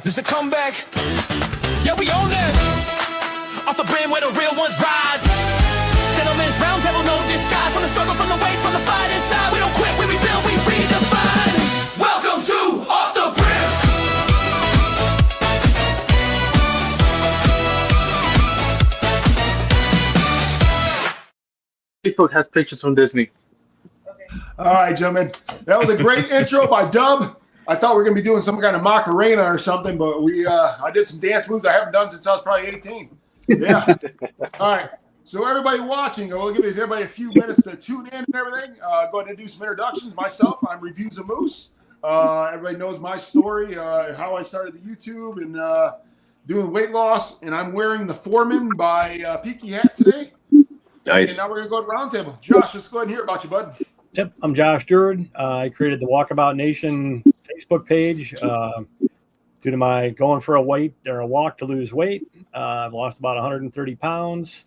There's a comeback. Yeah, we own that. Off the Brim where the real ones rise. Gentlemen's Roundtable, no disguise. From the struggle, from the weight, from the fight inside. We don't quit, we rebuild, we redefine. Welcome to Off the Brim. Facebook has pictures from Disney. All right, gentlemen. That was a great intro by Dub. I thought we were going to be doing some kind of Macarena or something, but I did some dance moves I haven't done since I was probably 18. Yeah. All right. So everybody watching, we'll give everybody a few minutes to tune in and everything. Go ahead and do some introductions. Myself, I'm Reviews of Moose. Everybody knows my story, how I started the YouTube and doing weight loss. And I'm wearing the Foreman by Peaky hat today. Nice. And now we're going to go to Roundtable. Josh, let's go ahead and hear about you, bud. Yep, I'm Josh Drouard. I created the Walkabout Nation Facebook page due to my going for a walk to lose weight. I've lost about 130 pounds.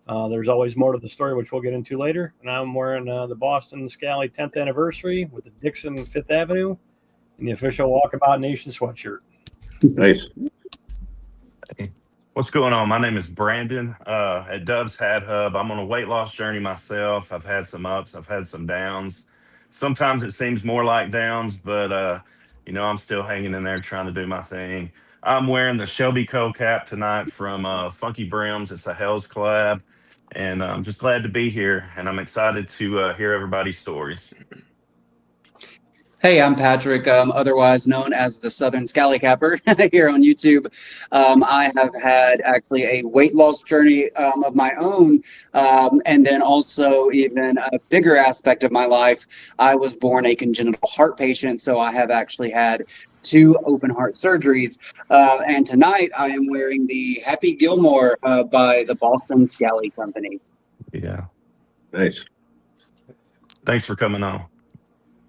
There's always more to the story, which we'll get into later. And I'm wearing the Boston Scally 10th anniversary with the Dixon 5th Avenue and the official Walkabout Nation sweatshirt. Nice. Hey, what's going on? My name is Brandon at Dub's Hat Hub. I'm on a weight loss journey myself. I've had some ups, I've had some downs. Sometimes it seems more like downs, but I'm still hanging in there trying to do my thing. I'm wearing the Shelby Co cap tonight from Funky Brims. It's a Hell's collab, and I'm just glad to be here, and I'm excited to hear everybody's stories. Hey, I'm Patrick, otherwise known as the Southern Scally Capper here on YouTube. I have had actually a weight loss journey of my own, and then also even a bigger aspect of my life. I was born a congenital heart patient, so I have actually had 2 open heart surgeries. And tonight I am wearing the Happy Gilmore by the Boston Scally Company. Yeah. Nice. Thanks for coming on.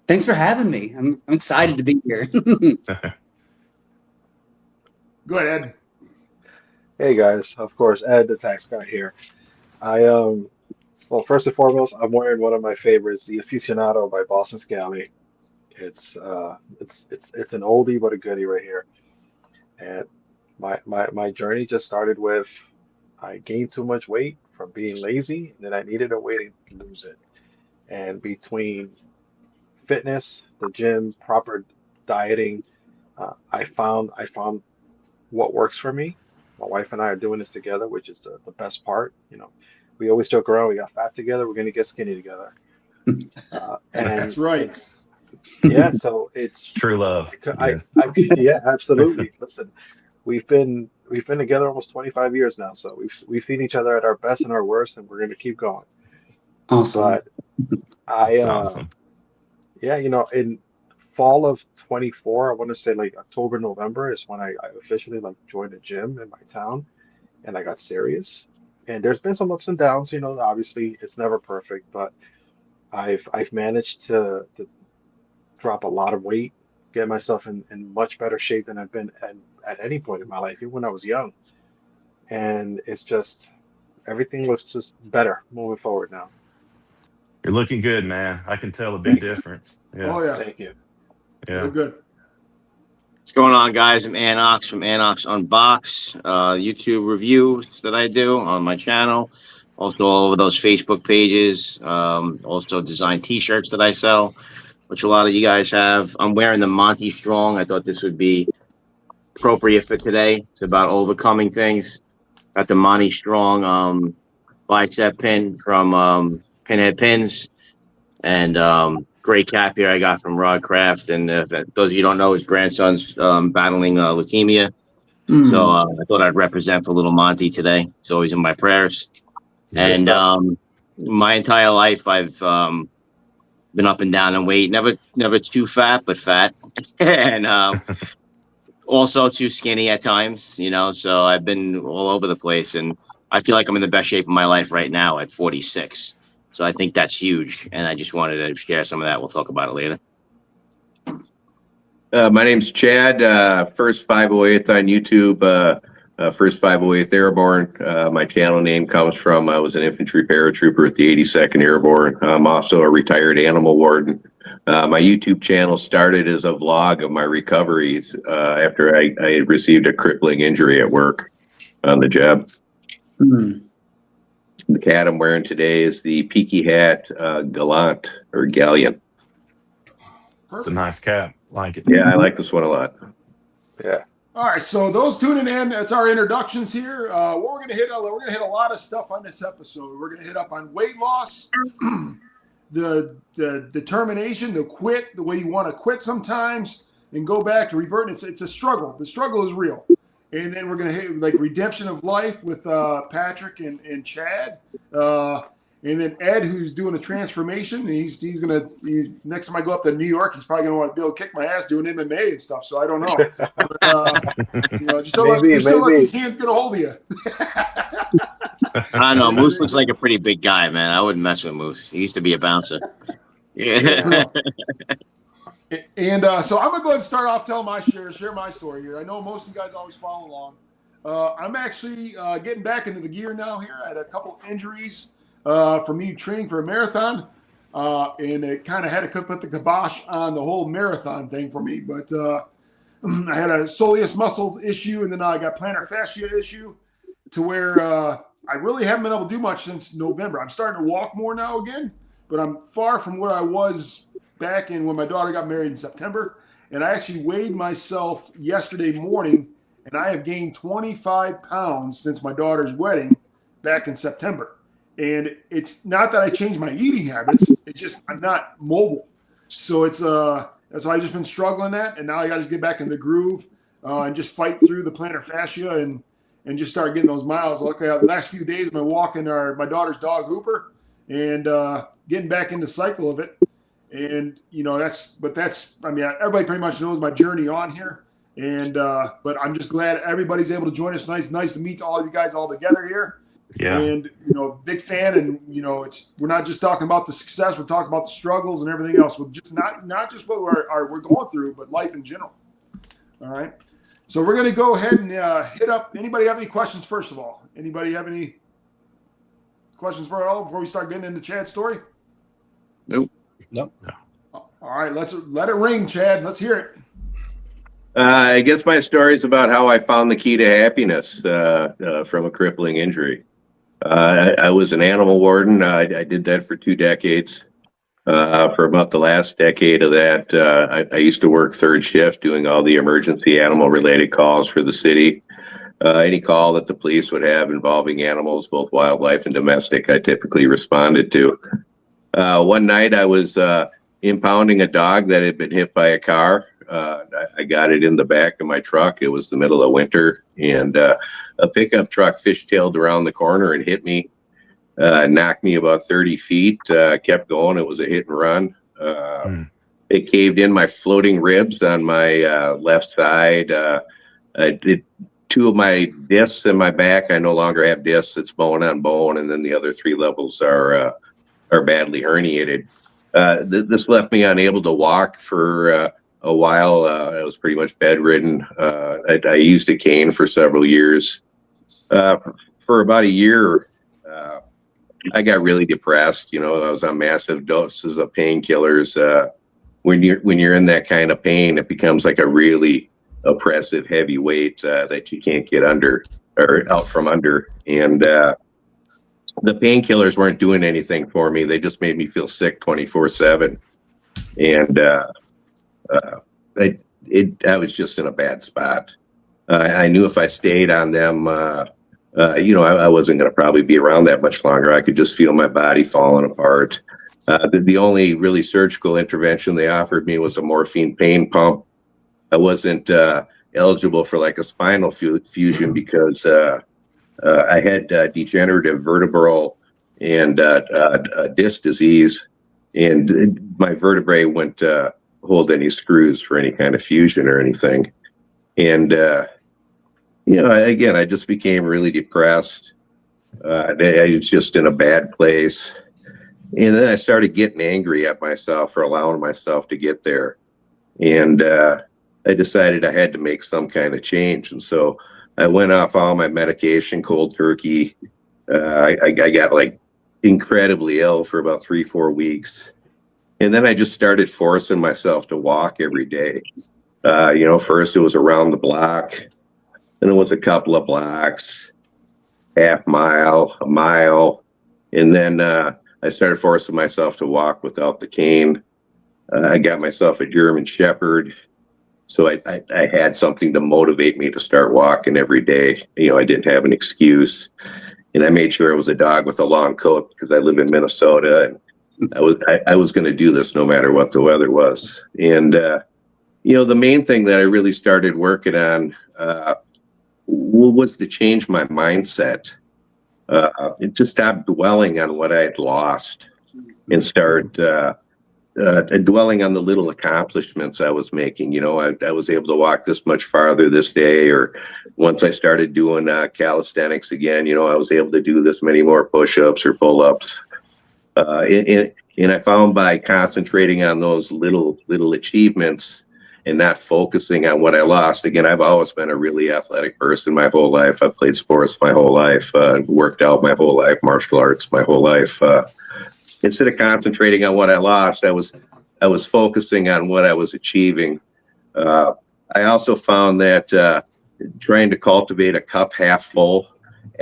Thanks for having me. I'm excited to be here. Go ahead, Ed. Hey guys, of course, Ed the tax guy here. Well, first and foremost, I'm wearing one of my favorites, the Aficionado by Boston Scally. It's an oldie but a goodie right here. And my journey just started with I gained too much weight from being lazy, and then I needed a way to lose it. And between fitness, the gym, proper dieting, I found what works for me. My wife and I are doing this together, which is the best part. We always joke around, we got fat together, we're gonna get skinny together. And That's right. Yeah, so it's True love. Yes. Yeah, absolutely. Listen, we've been together almost 25 years now, so we've seen each other at our best and our worst, and we're gonna keep going. Awesome. But That's awesome. yeah, in fall of 24, I want to say like October, November is when I officially joined a gym in my town, and I got serious. And there's been some ups and downs, obviously it's never perfect, but I've managed to drop a lot of weight, get myself in much better shape than I've been at any point in my life, even when I was young. And it's just everything looks just better moving forward now. You're looking good, man. I can tell a big difference. Yeah. Oh, yeah. Thank you. Yeah. We're good. What's going on, guys? I'm Anox from Anox Unbox, YouTube reviews that I do on my channel. Also all over those Facebook pages. Also design t-shirts that I sell, which a lot of you guys have. I'm wearing the Monty Strong. I thought this would be appropriate for today. It's about overcoming things. Got the Monty Strong bicep pin from Pinhead Pins, and great cap here I got from Rod Craft. And those of you who don't know, his grandson's battling leukemia. So I thought I'd represent for little Monty today. He's always in my prayers. And my entire life I've been up and down in weight, never too fat, but fat, and also too skinny at times, so I've been all over the place, and I feel like I'm in the best shape of my life right now at 46. So I think that's huge, and I just wanted to share some of that. We'll talk about it later. My name's Chad, first 508th on YouTube. First 508th Airborne. My channel name comes from I was an infantry paratrooper at the 82nd Airborne. I'm also a retired animal warden. My YouTube channel started as a vlog of my recoveries after I had received a crippling injury at work on the job. The hat I'm wearing today is the Peaky Hat Gallant or Galleon. It's a nice cap. Like it. Yeah, I like this one a lot. Yeah. All right, so those tuning in, that's our introductions here. What we're gonna hit a lot of stuff on this episode. We're gonna hit up on weight loss, the determination to quit, the way you want to quit sometimes and go back to revert. It's a struggle. The struggle is real. And then we're gonna hit like redemption of life with Patrick and Chad. And then Ed, who's doing a transformation, he's next time I go up to New York, he's probably gonna want to be able to kick my ass doing MMA and stuff. So I don't know. But, just don't let these hands get a hold of you. I don't know. Moose looks like a pretty big guy, man. I wouldn't mess with Moose. He used to be a bouncer. Yeah. And so I'm gonna go ahead and start off telling share my story here. I know most of you guys always follow along. I'm actually getting back into the gear now here. I had a couple injuries for me training for a marathon, and it kind of had to put the kibosh on the whole marathon thing for me. But I had a soleus muscle issue, and then I got plantar fascia issue to where I really haven't been able to do much since November. I'm starting to walk more now again, but I'm far from where I was back in when my daughter got married in September. And I actually weighed myself yesterday morning, and I have gained 25 pounds since my daughter's wedding back in September. And it's not that I changed my eating habits. It's just I'm not mobile. So it's so I've just been struggling that, and now I got to get back in the groove and just fight through the plantar fascia and just start getting those miles. Luckily, the last few days I've been walking my daughter's dog Hooper and getting back in the cycle of it. And that's I mean, everybody pretty much knows my journey on here. And but I'm just glad everybody's able to join us. Nice to meet all of you guys all together here. Yeah. And big fan, and we're not just talking about the success, we're talking about the struggles and everything else. We're just not just what we're going through, but life in general. All right. So we're gonna go ahead and hit up. Anybody have any questions? First of all, anybody have any questions before we start getting into Chad's story? Nope. All right, let's let it ring, Chad. Let's hear it. I guess my story is about how I found the key to happiness from a crippling injury. I was an animal warden. I did that for 2 decades. For about the last decade of that, I used to work third shift doing all the emergency animal-related calls for the city. Any call that the police would have involving animals, both wildlife and domestic, I typically responded to. One night I was impounding a dog that had been hit by a car. I got it in the back of my truck. It was the middle of winter, and a pickup truck fishtailed around the corner and hit me, knocked me about 30 feet, kept going. It was a hit and run. It caved in my floating ribs on my left side. 2 of my discs in my back, I no longer have discs. It's bone on bone, and then the other 3 levels are badly herniated. This left me unable to walk for a while. I was pretty much bedridden. I used a cane for several years. For about a year, I got really depressed. I was on massive doses of painkillers. When you're in that kind of pain, it becomes like a really oppressive, heavy weight that you can't get under or out from under. And the painkillers weren't doing anything for me. They just made me feel sick 24/7. And I was just in a bad spot. I knew if I stayed on them, I wasn't going to probably be around that much longer. I could just feel my body falling apart. The only really surgical intervention they offered me was a morphine pain pump. I wasn't eligible for like a spinal fusion because I had degenerative vertebral and disc disease, and my vertebrae wouldn't hold any screws for any kind of fusion or anything. And again, I just became really depressed. I was just in a bad place, and then I started getting angry at myself for allowing myself to get there. And I decided I had to make some kind of change. And so I went off all my medication cold turkey. I got like incredibly ill for about 3-4 weeks. And then I just started forcing myself to walk every day. First it was around the block, then it was a couple of blocks, half mile, a mile. And then I started forcing myself to walk without the cane. I got myself a German Shepherd. So I had something to motivate me to start walking every day. I didn't have an excuse. And I made sure it was a dog with a long coat because I live in Minnesota, and I was going to do this no matter what the weather was. And the main thing that I really started working on was to change my mindset, and to stop dwelling on what I had lost, and start dwelling on the little accomplishments I was making. I was able to walk this much farther this day, or once I started doing calisthenics again, I was able to do this many more push-ups or pull-ups. And I found by concentrating on those little achievements and not focusing on what I lost. Again, I've always been a really athletic person my whole life. I've played sports my whole life, worked out my whole life, martial arts my whole life. Instead of concentrating on what I lost, I was focusing on what I was achieving. I also found that trying to cultivate a cup half full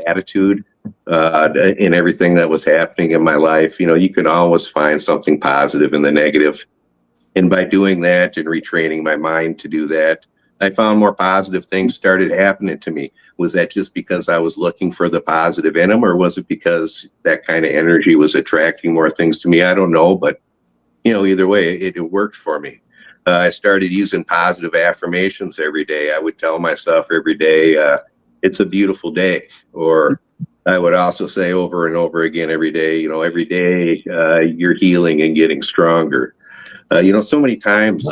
attitude in everything that was happening in my life. You can always find something positive in the negative. And by doing that and retraining my mind to do that, I found more positive things started happening to me. Was that just because I was looking for the positive in them, or was it because that kind of energy was attracting more things to me? I don't know, but either way, it worked for me. I started using positive affirmations every day. I would tell myself every day, it's a beautiful day. Or I would also say over and over again every day, you're healing and getting stronger. So many times,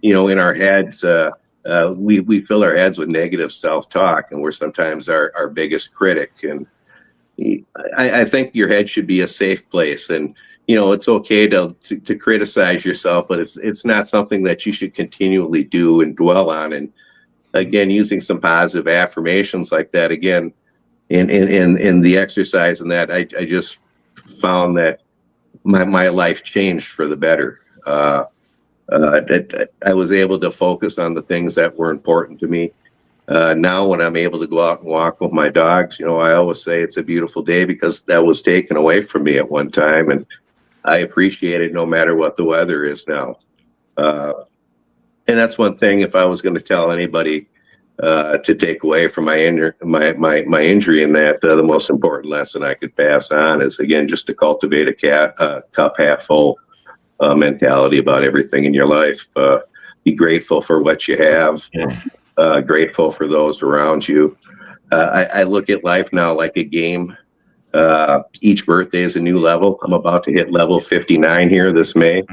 in our heads, we fill our heads with negative self-talk, and we're sometimes our biggest critic. And I think your head should be a safe place. And it's okay to criticize yourself, but it's not something that you should continually do and dwell on. And again, using some positive affirmations like that, again, in the exercise and that, I just found that my life changed for the better. That I was able to focus on the things that were important to me. Now when I'm able to go out and walk with my dogs, I always say it's a beautiful day because that was taken away from me at one time, and I appreciate it no matter what the weather is now. And that's one thing, if I was going to tell anybody to take away from my injury, in that the most important lesson I could pass on is, again, just to cultivate a cup half full mentality about everything in your life. Be grateful for what you have. Grateful for those around you. I look at life now like a game. Each birthday is a new level. I'm about to hit level 59 here this May.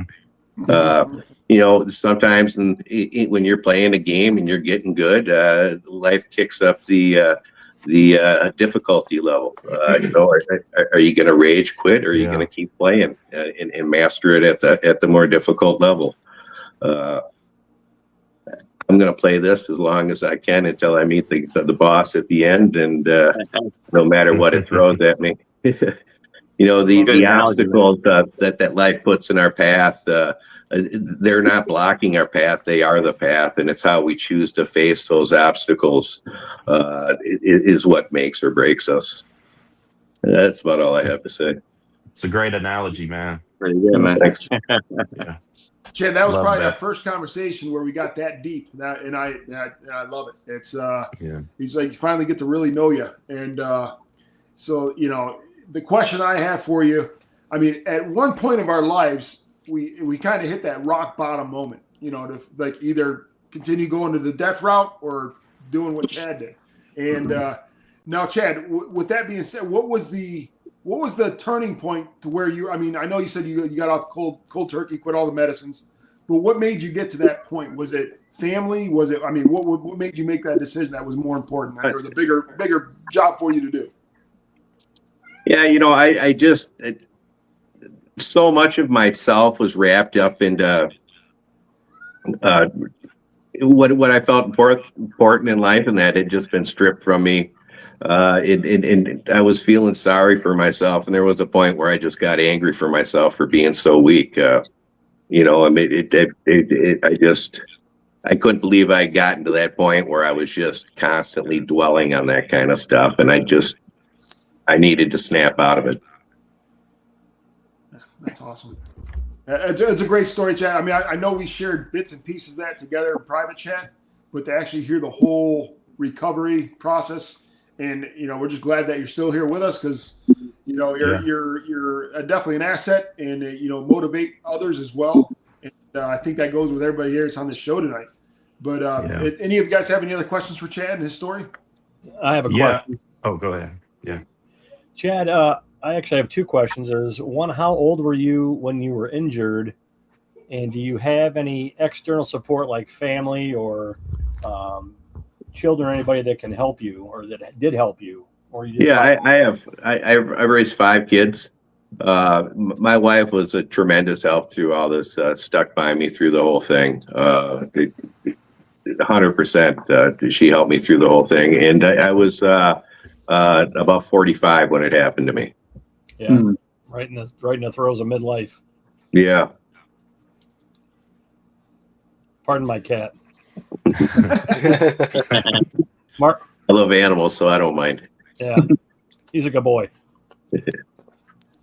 Sometimes when you're playing a game and you're getting good, life kicks up the difficulty level. Are you going to rage quit, or are you going to keep playing and master it at the more difficult level? I'm going to play this as long as I can until I meet the boss at the end, and no matter what it throws at me. The obstacles that life puts in our path, they're not blocking our path, they are the path, and it's how we choose to face those obstacles is what makes or breaks us. That's about all I have to say. It's a great analogy, man. Yeah, man. Thanks. Yeah. Chad, that was Love probably that. our first conversation where we got that deep, and I love it. It's he's like, you finally get to really know you, and so the question I have for you, I mean, at one point of our lives, we kind of hit that rock bottom moment, to like either continue going to the death route or doing what Chad did. And now, Chad, with that being said, what was the turning point to where I know you said you got off cold turkey, quit all the medicines, but what made you get to that point? Was it family? Was it, what made you make that decision that was more important? That there was a bigger job for you to do? Yeah, I just, so much of myself was wrapped up into what I felt important in life, and that had just been stripped from me. And I was feeling sorry for myself, and there was a point where I just got angry for myself for being so weak. You know, I mean, I couldn't believe I had gotten to that point where I was just constantly dwelling on that kind of stuff, and I needed to snap out of it. That's awesome. It's a great story, Chad. I mean, I know we shared bits and pieces of that together in private chat, but to actually hear the whole recovery process, and you know, we're just glad that you're still here with us because you know you're definitely an asset, and you know, motivate others as well. And I think that goes with everybody here that's on the show tonight. But any of you guys have any other questions for Chad and his story? I have a question. Oh, go ahead. Yeah. Chad, I actually have two questions. There's one, how old were you when you were injured? And do you have any external support like family or children or anybody that can help you or that did help you? Or you did I raised 5 kids. My wife was a tremendous help through all this, stuck by me through the whole thing. 100%. She helped me through the whole thing. And I was about 45 when it happened to me. Yeah, right in the throes of midlife. Yeah. Pardon my cat. Mark. I love animals, so I don't mind. Yeah, he's a good boy.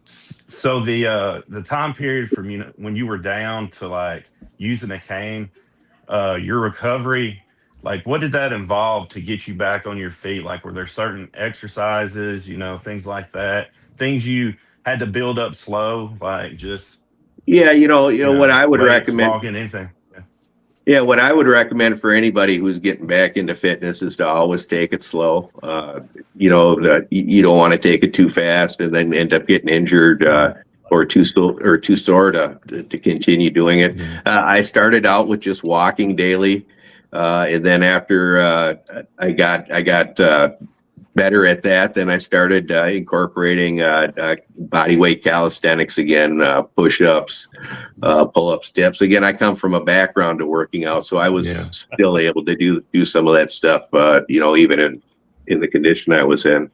So the time period from when you were down to like using a cane, your recovery, like what did that involve to get you back on your feet? Like were there certain exercises, things like that, things you had to build up slow, like just what I would recommend, walking, anything. Yeah, what I would recommend for anybody who's getting back into fitness is to always take it slow. You don't want to take it too fast and then end up getting injured or too sore to continue doing it. I started out with just walking daily, and then after I got better at that, then I started incorporating body weight calisthenics again, push-ups, pull-ups, dips. Again, I come from a background of working out, so I was still able to do some of that stuff, even in the condition I was in.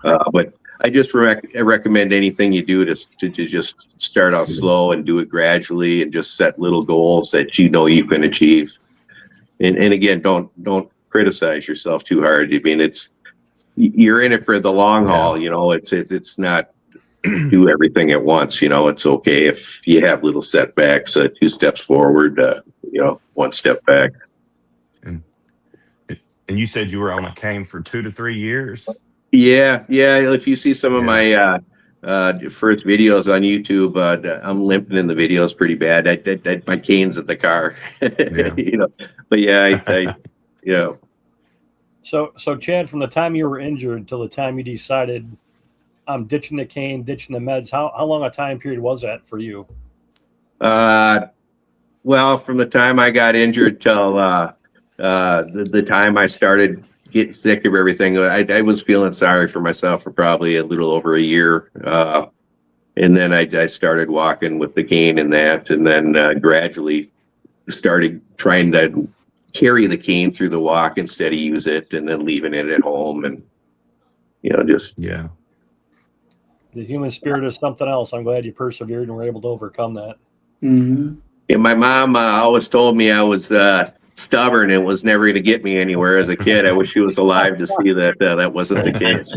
But I just recommend anything you do to just start out slow and do it gradually and just set little goals that you can achieve. And again, don't criticize yourself too hard. I mean, you're in it for the long haul, it's not do everything at once. It's okay if you have little setbacks, 2 steps forward, 1 step back. And you said you were on a cane for 2 to 3 years. Yeah. If you see some of my first videos on YouTube, I'm limping in the videos pretty bad. My cane's at the car, but yeah, So Chad, from the time you were injured till the time you decided I'm ditching the cane, ditching the meds, how long a time period was that for you? Well, from the time I got injured till the time I started getting sick of everything, I was feeling sorry for myself for probably a little over a year. And then I started walking with the cane and that, and then gradually started trying to carry the cane through the walk instead of use it, and then leaving it at home, and the human spirit is something else. I'm glad you persevered and were able to overcome that. Mm-hmm. Yeah, my mom always told me I was stubborn and was never going to get me anywhere as a kid. I wish she was alive to see that that wasn't the case.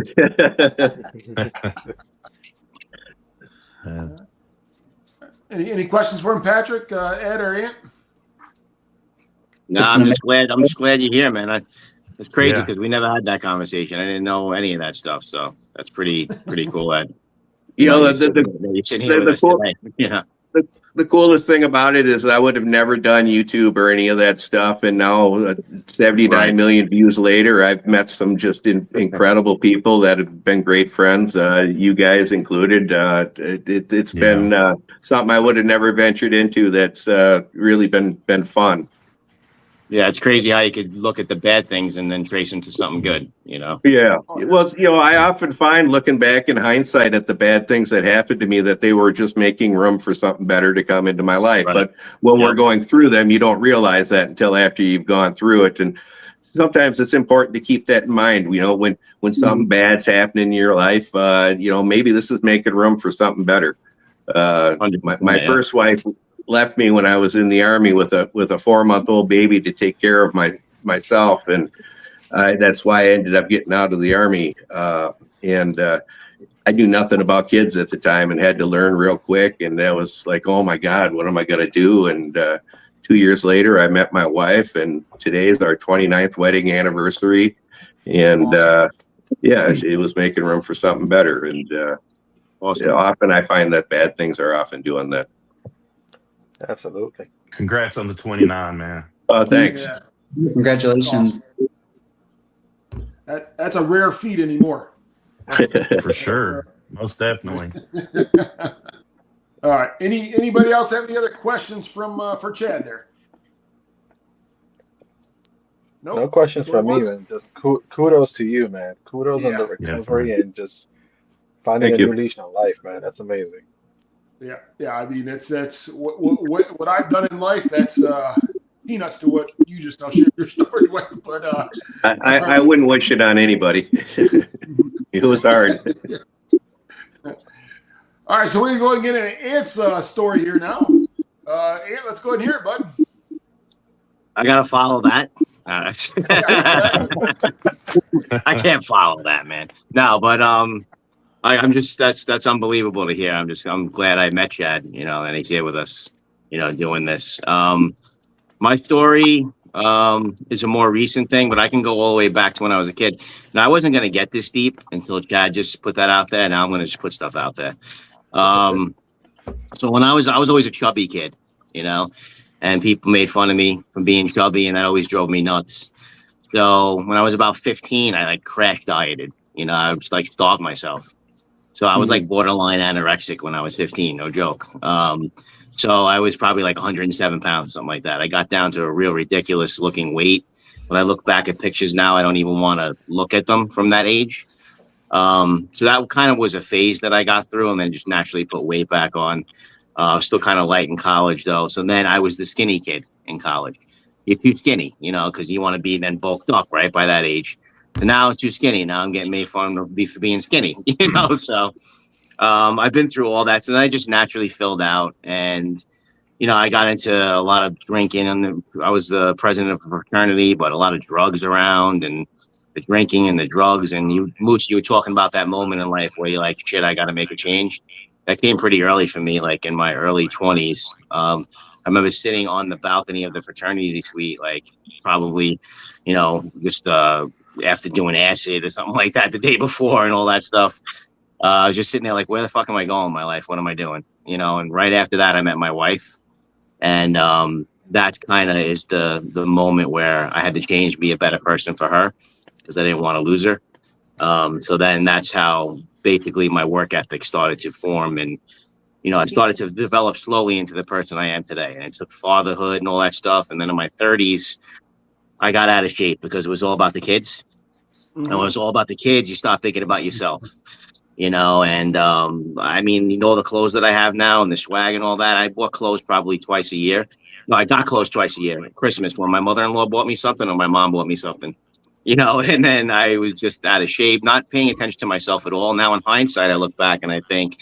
Any questions for him, Patrick, Ed, or Ant? No, I'm just glad you're here, man. It's crazy because we never had that conversation. I didn't know any of that stuff, so that's pretty cool. Ed. The coolest thing about it is I would have never done YouTube or any of that stuff, and now 79 million views later, I've met some just incredible people that have been great friends, you guys included. It's been something I would have never ventured into. That's really been fun. Yeah, it's crazy how you could look at the bad things and then trace them to something good, you know? Yeah. Well, I often find looking back in hindsight at the bad things that happened to me that they were just making room for something better to come into my life. Right. But when we're going through them, you don't realize that until after you've gone through it. And sometimes it's important to keep that in mind. When something bad's happening in your life, maybe this is making room for something better. My first wife left me when I was in the Army with a 4-month-old baby to take care of myself, and that's why I ended up getting out of the Army. And I knew nothing about kids at the time and had to learn real quick. And that was like, oh my God, what am I going to do? And 2 years later, I met my wife, and today is our 29th wedding anniversary. And it was making room for something better. And often I find that bad things are often doing that. Absolutely. Congrats on the 29, man. Thanks. Yeah. Congratulations. That's a rare feat anymore. For sure. Most definitely. All right. Anybody else have any other questions for Chad there? Nope. No questions from me, man. Just kudos to you, man. Kudos on the recovery and just finding a new leash on life, man. That's amazing. Yeah. I mean, that's what I've done in life. That's peanuts to what you just now shared your story with. But I wouldn't wish it on anybody. It was hard. All right, so we're going to get into Ant's story here now. Ant, let's go ahead and hear it, bud. I gotta follow that. I can't follow that, man. No, but I'm just that's unbelievable to hear. I'm glad I met Chad, and he's here with us, doing this. My story is a more recent thing, but I can go all the way back to when I was a kid. Now, I wasn't gonna get this deep until Chad just put that out there. Now I'm gonna just put stuff out there. So when I was always a chubby kid, and people made fun of me for being chubby, and that always drove me nuts. So when I was about 15, I crash dieted. I just starved myself. So I was borderline anorexic when I was 15, no joke. So I was probably 107 pounds, something like that. I got down to a real ridiculous looking weight. When I look back at pictures now, I don't even want to look at them from that age. So that kind of was a phase that I got through, and then just naturally put weight back on. Still kind of light in college though. So then I was the skinny kid in college. You're too skinny, because you want to be then bulked up, right, by that age. And now it's too skinny. Now I'm getting made fun of for being skinny, So I've been through all that. So then I just naturally filled out, and I got into a lot of drinking, and I was the president of a fraternity, but a lot of drugs around, and the drinking and the drugs. And Moose, you were talking about that moment in life where you're like, shit, I got to make a change. That came pretty early for me, in my early 20s. I remember sitting on the balcony of the fraternity suite, probably, just after doing acid or something like that the day before and all that stuff. I was just sitting there where the fuck am I going in my life? What am I doing? And right after that, I met my wife. And that kind of is the moment where I had to change, be a better person for her, because I didn't want to lose her. So then that's how basically my work ethic started to form, and I started to develop slowly into the person I am today. And it took fatherhood and all that stuff. And then in my 30s, I got out of shape because it was all about the kids. And when it was all about the kids, you stop thinking about yourself, And I mean, the clothes that I have now and the swag and all that. I bought clothes probably twice a year. No, I got clothes twice a year. Christmas, when my mother-in-law bought me something or my mom bought me something. And then I was just out of shape, not paying attention to myself at all. Now in hindsight, I look back and I think,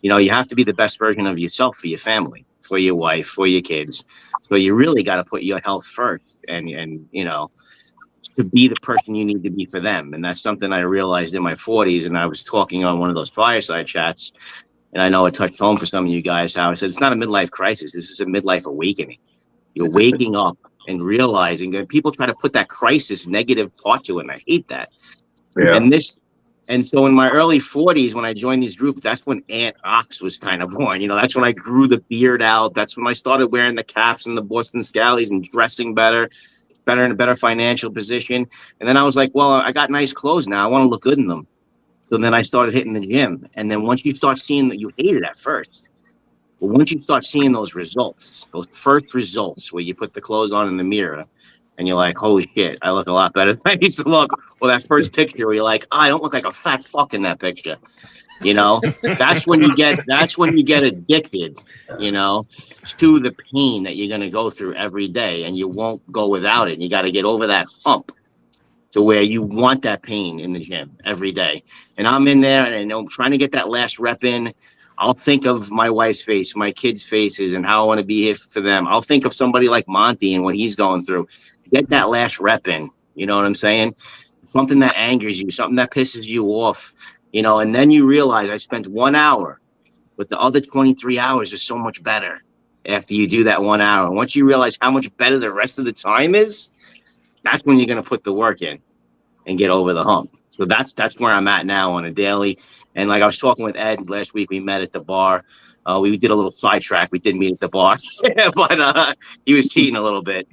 you have to be the best version of yourself for your family, for your wife, for your kids. So you really got to put your health first and to be the person you need to be for them. And that's something I realized in my 40s. And I was talking on one of those fireside chats, and I know it touched home for some of you guys, how I said, it's not a midlife crisis. This is a midlife awakening. You're waking up and realizing that people try to put that crisis negative part to it, and I hate that. Yeah. And so in my early 40s, when I joined these groups, that's when Aunt Ox was kind of born. That's when I grew the beard out. That's when I started wearing the caps and the Boston Scallies and dressing better in a better financial position. And then I was like, well, I got nice clothes now. I want to look good in them. So then I started hitting the gym. And then once you start seeing that, you hate it at first. But once you start seeing those results, those first results where you put the clothes on in the mirror and you're like, holy shit, I look a lot better than I used to look. Well, that first picture where you're like, I don't look like a fat fuck in that picture. You know, that's when you get addicted, you know, to the pain that you're going to go through every day, and you won't go without it. And you got to get over that hump to where you want that pain in the gym every day. And I'm in there and I'm trying to get that last rep in. I'll think of my wife's face, my kids' faces, and how I want to be here for them. I'll think of somebody like Monty and what he's going through. Get that last rep in. You know what I'm saying? Something that angers you, something that pisses you off, you know, and then you realize I spent 1 hour, but the other 23 hours are so much better after you do that 1 hour. And once you realize how much better the rest of the time is, that's when you're going to put the work in and get over the hump. So that's where I'm at now on a daily. And like I was talking with Ed last week, we met at the bar. We did a little sidetrack. We did meet at the bar, but he was cheating a little bit.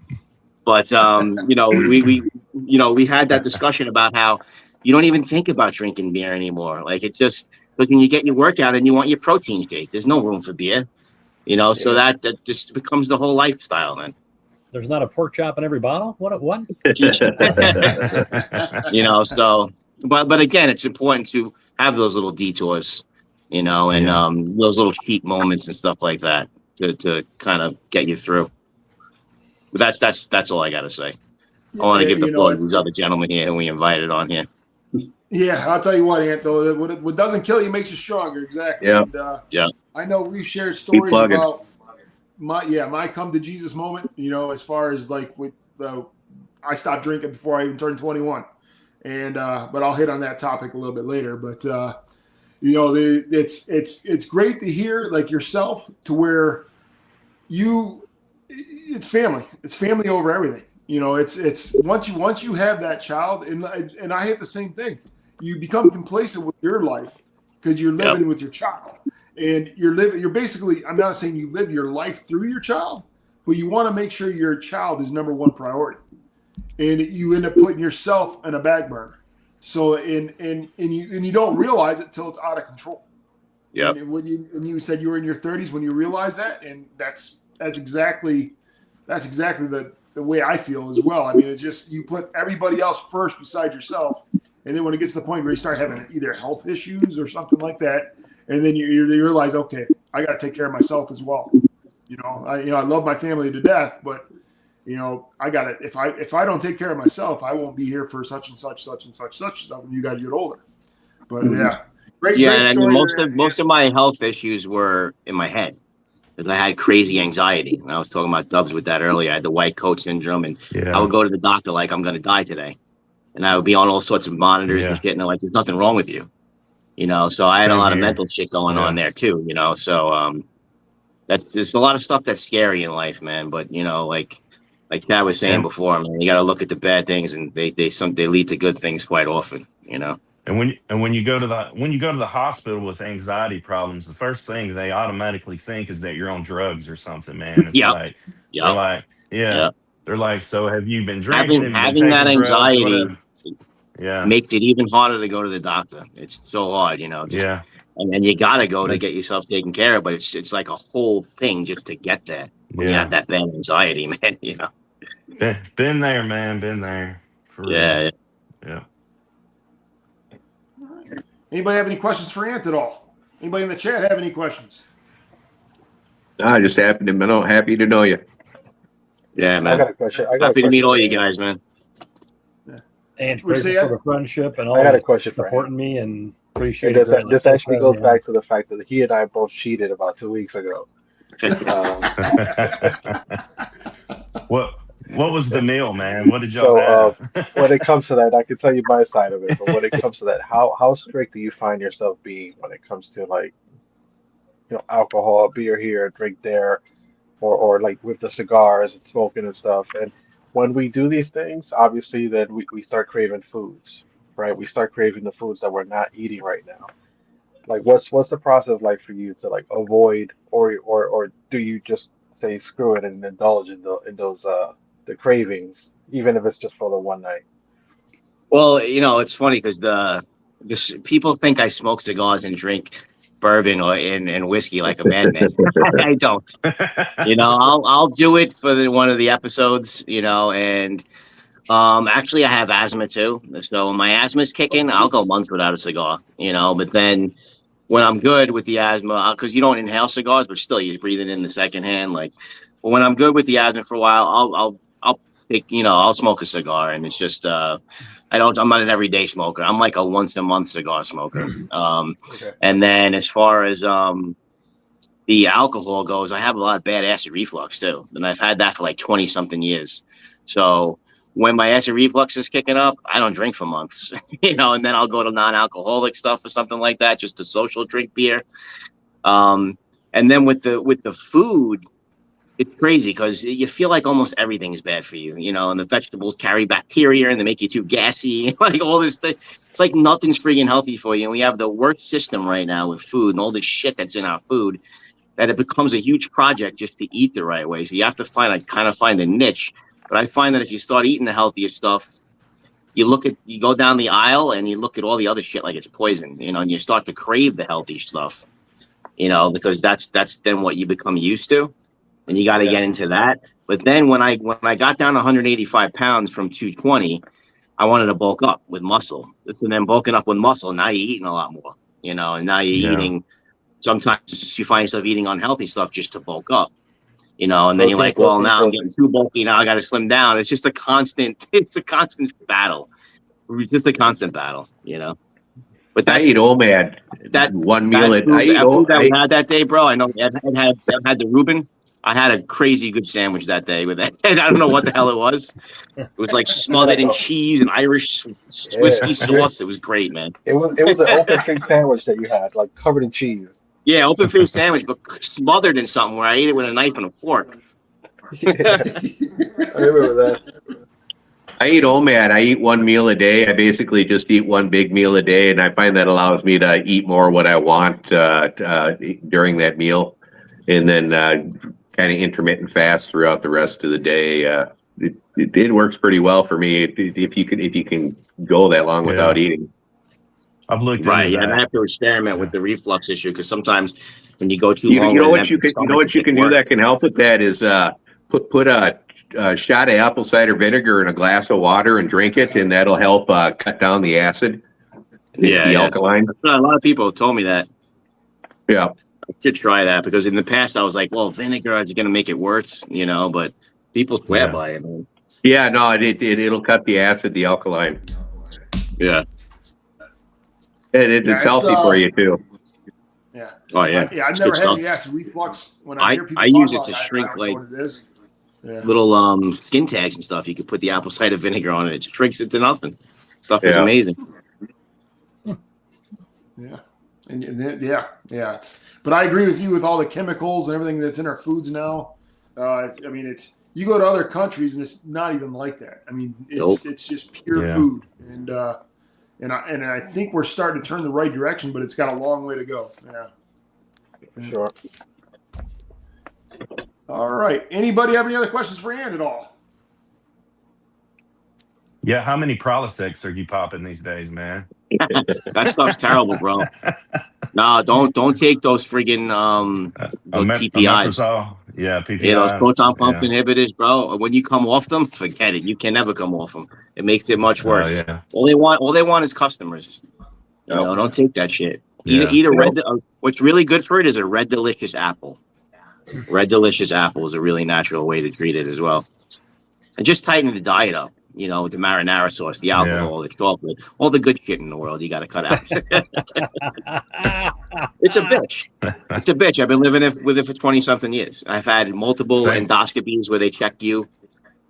But you know, we had that discussion about how you don't even think about drinking beer anymore. Like it just, because when you get your workout and you want your protein shake, there's no room for beer. You know, so that just becomes the whole lifestyle then. There's not a pork chop in every bottle. What? You know, so but again, it's important to have those little detours, you know, and those little cheat moments and stuff like that to kind of get you through. But that's all I got to say. I want to give the floor to these other gentlemen here who we invited on here. Yeah, I'll tell you what, Anthony. What doesn't kill you makes you stronger. Exactly. Yeah. And, I know we've shared stories about my come to Jesus moment. You know, as far as like I stopped drinking before I even turned 21, and but I'll hit on that topic a little bit later. But you know, it's great to hear like yourself to where it's family. It's family over everything. You know, it's once you have that child, and I hit the same thing. You become complacent with your life because you're living with your child, and you're basically. I'm not saying you live your life through your child, but you want to make sure your child is number one priority, and you end up putting yourself in a back burner. So and you don't realize it till it's out of control. Yeah. And you said you were in your 30s when you realized that, and that's exactly the way I feel as well. I mean, it's just you put everybody else first beside yourself, and then when it gets to the point where you start having either health issues or something like that, and then you realize, okay, I got to take care of myself as well. You know, I love my family to death, but you know, I got to if I don't take care of myself, I won't be here for such and such when you guys get older. But great story. Most of my health issues were in my head. Because I had crazy anxiety. And I was talking about Dubs with that earlier. I had the white coat syndrome, and I would go to the doctor like I'm going to die today. And I would be on all sorts of monitors and shit. And they're like, there's nothing wrong with you. You know, so I had a lot of mental shit going on there too, you know. So there's a lot of stuff that's scary in life, man. But, you know, like Chad was saying before, man, you got to look at the bad things, and they lead to good things quite often, you know. And when you go to the hospital with anxiety problems, the first thing they automatically think is that you're on drugs or something, man. It's they're like, so have you been drinking? Having that anxiety makes it even harder to go to the doctor. It's so hard, you know. And you gotta go to get yourself taken care of, but it's like a whole thing just to get there. When you have that bad anxiety, man, you know. Been there, man. Been there. Yeah. Anybody have any questions for Ant at all? Anybody in the chat have any questions? I just happy to know you. Yeah, man. I got a question. Happy to meet all you guys, man. And grateful for the friendship and all. I got a question for supporting me and appreciate it. This actually goes back to the fact that he and I both cheated about 2 weeks ago. What was the meal, man? What did y'all have? When it comes to that, I can tell you my side of it. But when it comes to that, how strict do you find yourself being when it comes to like, you know, alcohol, beer here, drink there, or like with the cigars and smoking and stuff? And when we do these things, obviously, then we start craving foods, right? We start craving the foods that we're not eating right now. Like, what's the process like for you to like avoid, or do you just say screw it and indulge in those the cravings, even if it's just for the one night? Well, you know, it's funny because people think I smoke cigars and drink bourbon or in whiskey like a madman. I don't. I'll do it for one of the episodes. And actually, I have asthma too. So when my asthma's kicking, I'll go months without a cigar. But then when I'm good with the asthma, because you don't inhale cigars, but still you're breathing in the second hand. But when I'm good with the asthma for a while, I'll pick, I'll smoke a cigar, and it's just I'm not an everyday smoker. I'm like a once a month cigar smoker. Okay. And then as far as the alcohol goes, I have a lot of bad acid reflux too, and I've had that for like 20 something years. So when my acid reflux is kicking up, I don't drink for months, and then I'll go to non-alcoholic stuff or something like that, just to social drink beer. And then with the food, it's crazy because you feel like almost everything is bad for you, and the vegetables carry bacteria and they make you too gassy, like all this thing. It's like nothing's freaking healthy for you. And we have the worst system right now with food and all this shit that's in our food, that it becomes a huge project just to eat the right way. So you have to find a niche. But I find that if you start eating the healthier stuff, you go down the aisle and you look at all the other shit like it's poison, and you start to crave the healthy stuff, because that's then what you become used to, and you got to get into that. But then when I got down 185 pounds from 220, I wanted to bulk up with muscle. And then bulking up with muscle, now you're eating a lot more, and now you're eating. Sometimes you find yourself eating unhealthy stuff just to bulk up. And then you're like, well, now I'm getting too bulky. Now I got to slim down. It's just a constant battle. It's just a constant battle, But I eat OMAD. That one meal that we had that day, bro. I know I've had the Reuben. I had a crazy good sandwich that day with that. And I don't know what the hell it was. It was like smothered in cheese and Irish whiskey sauce. It was great, man. It was an open faced sandwich that you had, like covered in cheese. Yeah, open faced sandwich, but smothered in something where I ate it with a knife and a fork. Yeah, I remember that. I eat OMAD. I eat one meal a day. I basically just eat one big meal a day, and I find that allows me to eat more what I want during that meal, and then kind of intermittent fast throughout the rest of the day. It works pretty well for me if you can go that long without eating. I've looked right, into that. and I have to experiment with the reflux issue, because sometimes when you go too long, you know what you can do that can help with that is put a shot of apple cider vinegar in a glass of water and drink it, and that'll help cut down the acid, the alkaline. A lot of people have told me that. Yeah, I should try that, because in the past I was like, well, vinegar is going to make it worse, but people swear by it, man. Yeah, no, it'll cut the acid, the alkaline. Yeah. It's healthy for you too. Yeah. Oh yeah. I've never had any acid reflux. When I hear people use talk it to about shrink I don't know what it is. Yeah. Little skin tags and stuff. You could put the apple cider vinegar on it. It shrinks it to nothing. Stuff is amazing. Yeah. And yeah. But I agree with you with all the chemicals and everything that's in our foods now. It's you go to other countries and it's not even like that. I mean, it's just pure food, and I think we're starting to turn the right direction, but it's got a long way to go. Yeah. Sure. All right. Anybody have any other questions for Ann at all? Yeah, how many Prilosec are you popping these days, man? That stuff's terrible, bro. No, don't take those friggin' those PPIs. Yeah, PPIs. Yeah, those proton pump inhibitors, bro. When you come off them, forget it. You can never come off them. It makes it much worse. Yeah. All they want is customers. Don't take that shit. Eat a red. What's really good for it is a Red Delicious apple. Red Delicious apple is a really natural way to treat it as well. And just tighten the diet up. With the marinara sauce, the alcohol, the chocolate, all the good shit in the world, you got to cut out. It's a bitch. It's a bitch. I've been living with it for 20-something years. I've had multiple endoscopies where they check you,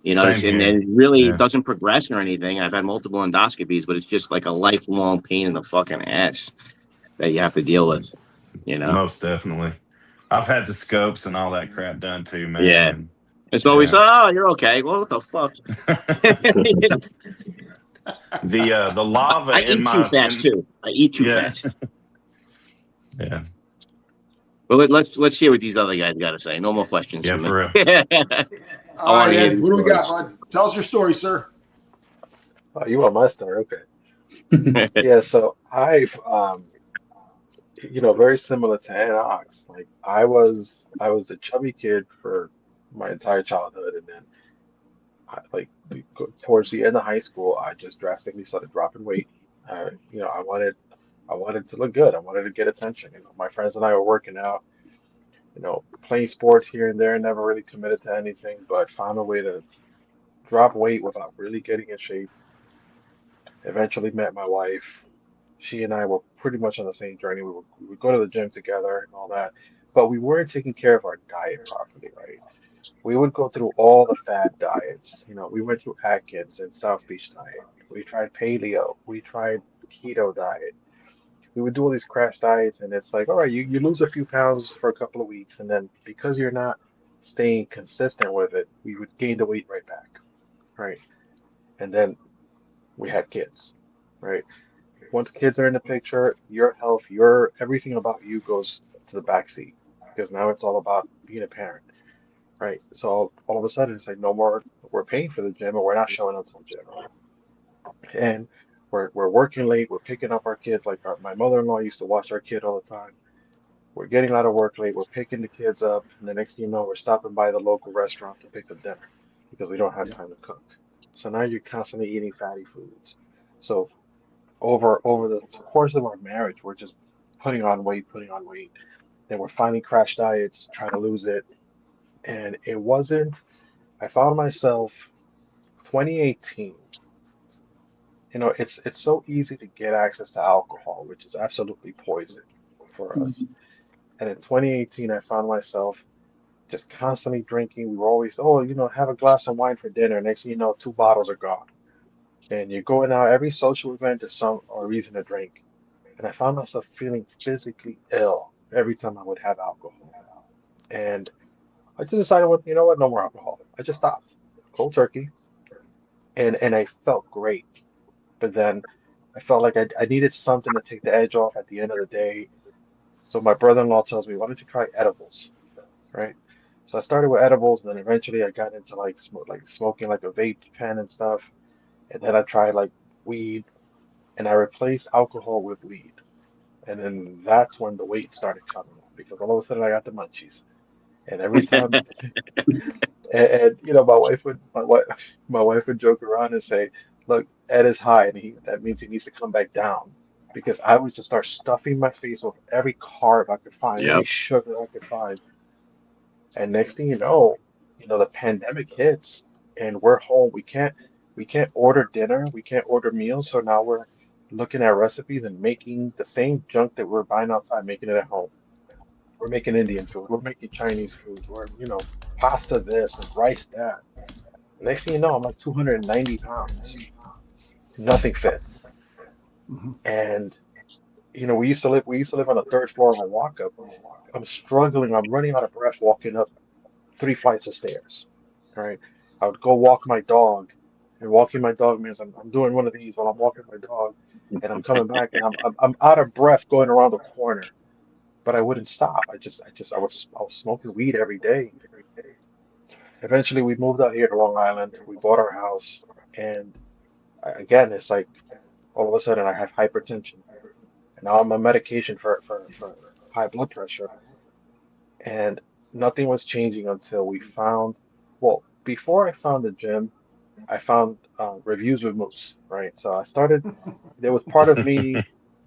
and it really doesn't progress or anything. I've had multiple endoscopies, but it's just like a lifelong pain in the fucking ass that you have to deal with, Most definitely. I've had the scopes and all that crap done too, man. Yeah. It's always, you're okay. Well, what the fuck? The lava. I eat too fast too. I eat too fast. Yeah. Well, let's hear what these other guys got to say. No more questions. Yeah, for real. All right, Ed, what do we got, bud? Tell us your story, sir. Oh, you want my story? Okay. Yeah. So I've, very similar to Anox. Like I was a chubby kid for my entire childhood, and then towards the end of high school, I just drastically started dropping weight. I wanted to look good. I wanted to get attention. My friends and I were working out, playing sports here and there, never really committed to anything, but found a way to drop weight without really getting in shape. Eventually met my wife. She and I were pretty much on the same journey. We would go to the gym together and all that, but we weren't taking care of our diet properly, right? We would go through all the fad diets. We went through Atkins and South Beach diet. We tried paleo. We tried keto diet. We would do all these crash diets, and it's like, all right, you lose a few pounds for a couple of weeks, and then because you're not staying consistent with it, we would gain the weight right back, right? And then we had kids, right? Once kids are in the picture, your health, your everything about you goes to the back seat because now it's all about being a parent, right? So all of a sudden it's like no more, we're paying for the gym and we're not showing up to the gym. And we're working late, we're picking up our kids. Like my mother-in-law used to watch our kid all the time. We're getting out of work late, we're picking the kids up, and the next thing you know, we're stopping by the local restaurant to pick up dinner because we don't have Yeah. time to cook. So now you're constantly eating fatty foods. So over the course of our marriage, we're just putting on weight, putting on weight. Then we're finding crash diets, trying to lose it. And it wasn't, I found myself 2018. It's so easy to get access to alcohol, which is absolutely poison for us. Mhm. And in 2018, I found myself just constantly drinking. We were always, oh, have a glass of wine for dinner. Next thing you know, two bottles are gone. And you're going out every social event, there's some or reason to drink. And I found myself feeling physically ill every time I would have alcohol. And I just decided, you know what, no more alcohol. I just stopped cold turkey, and I felt great. But then I felt like I needed something to take the edge off at the end of the day. So my brother-in-law tells me, why don't you try edibles, right? So I started with edibles, and then eventually I got into like smoking like a vape pen and stuff. And then I tried like weed, and I replaced alcohol with weed. And then that's when the weight started coming on because all of a sudden I got the munchies. And every time, and my wife would joke around and say, "Look, Ed is high, and that means he needs to come back down." Because I would just start stuffing my face with every carb I could find, every Yep. sugar I could find. And next thing the pandemic hits, and we're home. We can't order dinner, we can't order meals. So now we're looking at recipes and making the same junk that we're buying outside, making it at home. We're making Indian food. We're making Chinese food. We're pasta this and rice that. Next thing you know, I'm like 290 pounds. Nothing fits. Mhm. And we used to live on the third floor of a walk-up. I'm struggling. I'm running out of breath walking up 3 flights of stairs. All right. I would go walk my dog, and walking my dog means I'm doing one of these while I'm walking my dog, and I'm coming back, and I'm out of breath going around the corner. But I wouldn't stop. I was smoking weed every day. Eventually, we moved out here to Long Island. We bought our house, and again, it's like all of a sudden I have hypertension, and now I'm on medication for high blood pressure, and nothing was changing until we found, well, before I found the gym, I found reviews with Moose, right? So there was part of me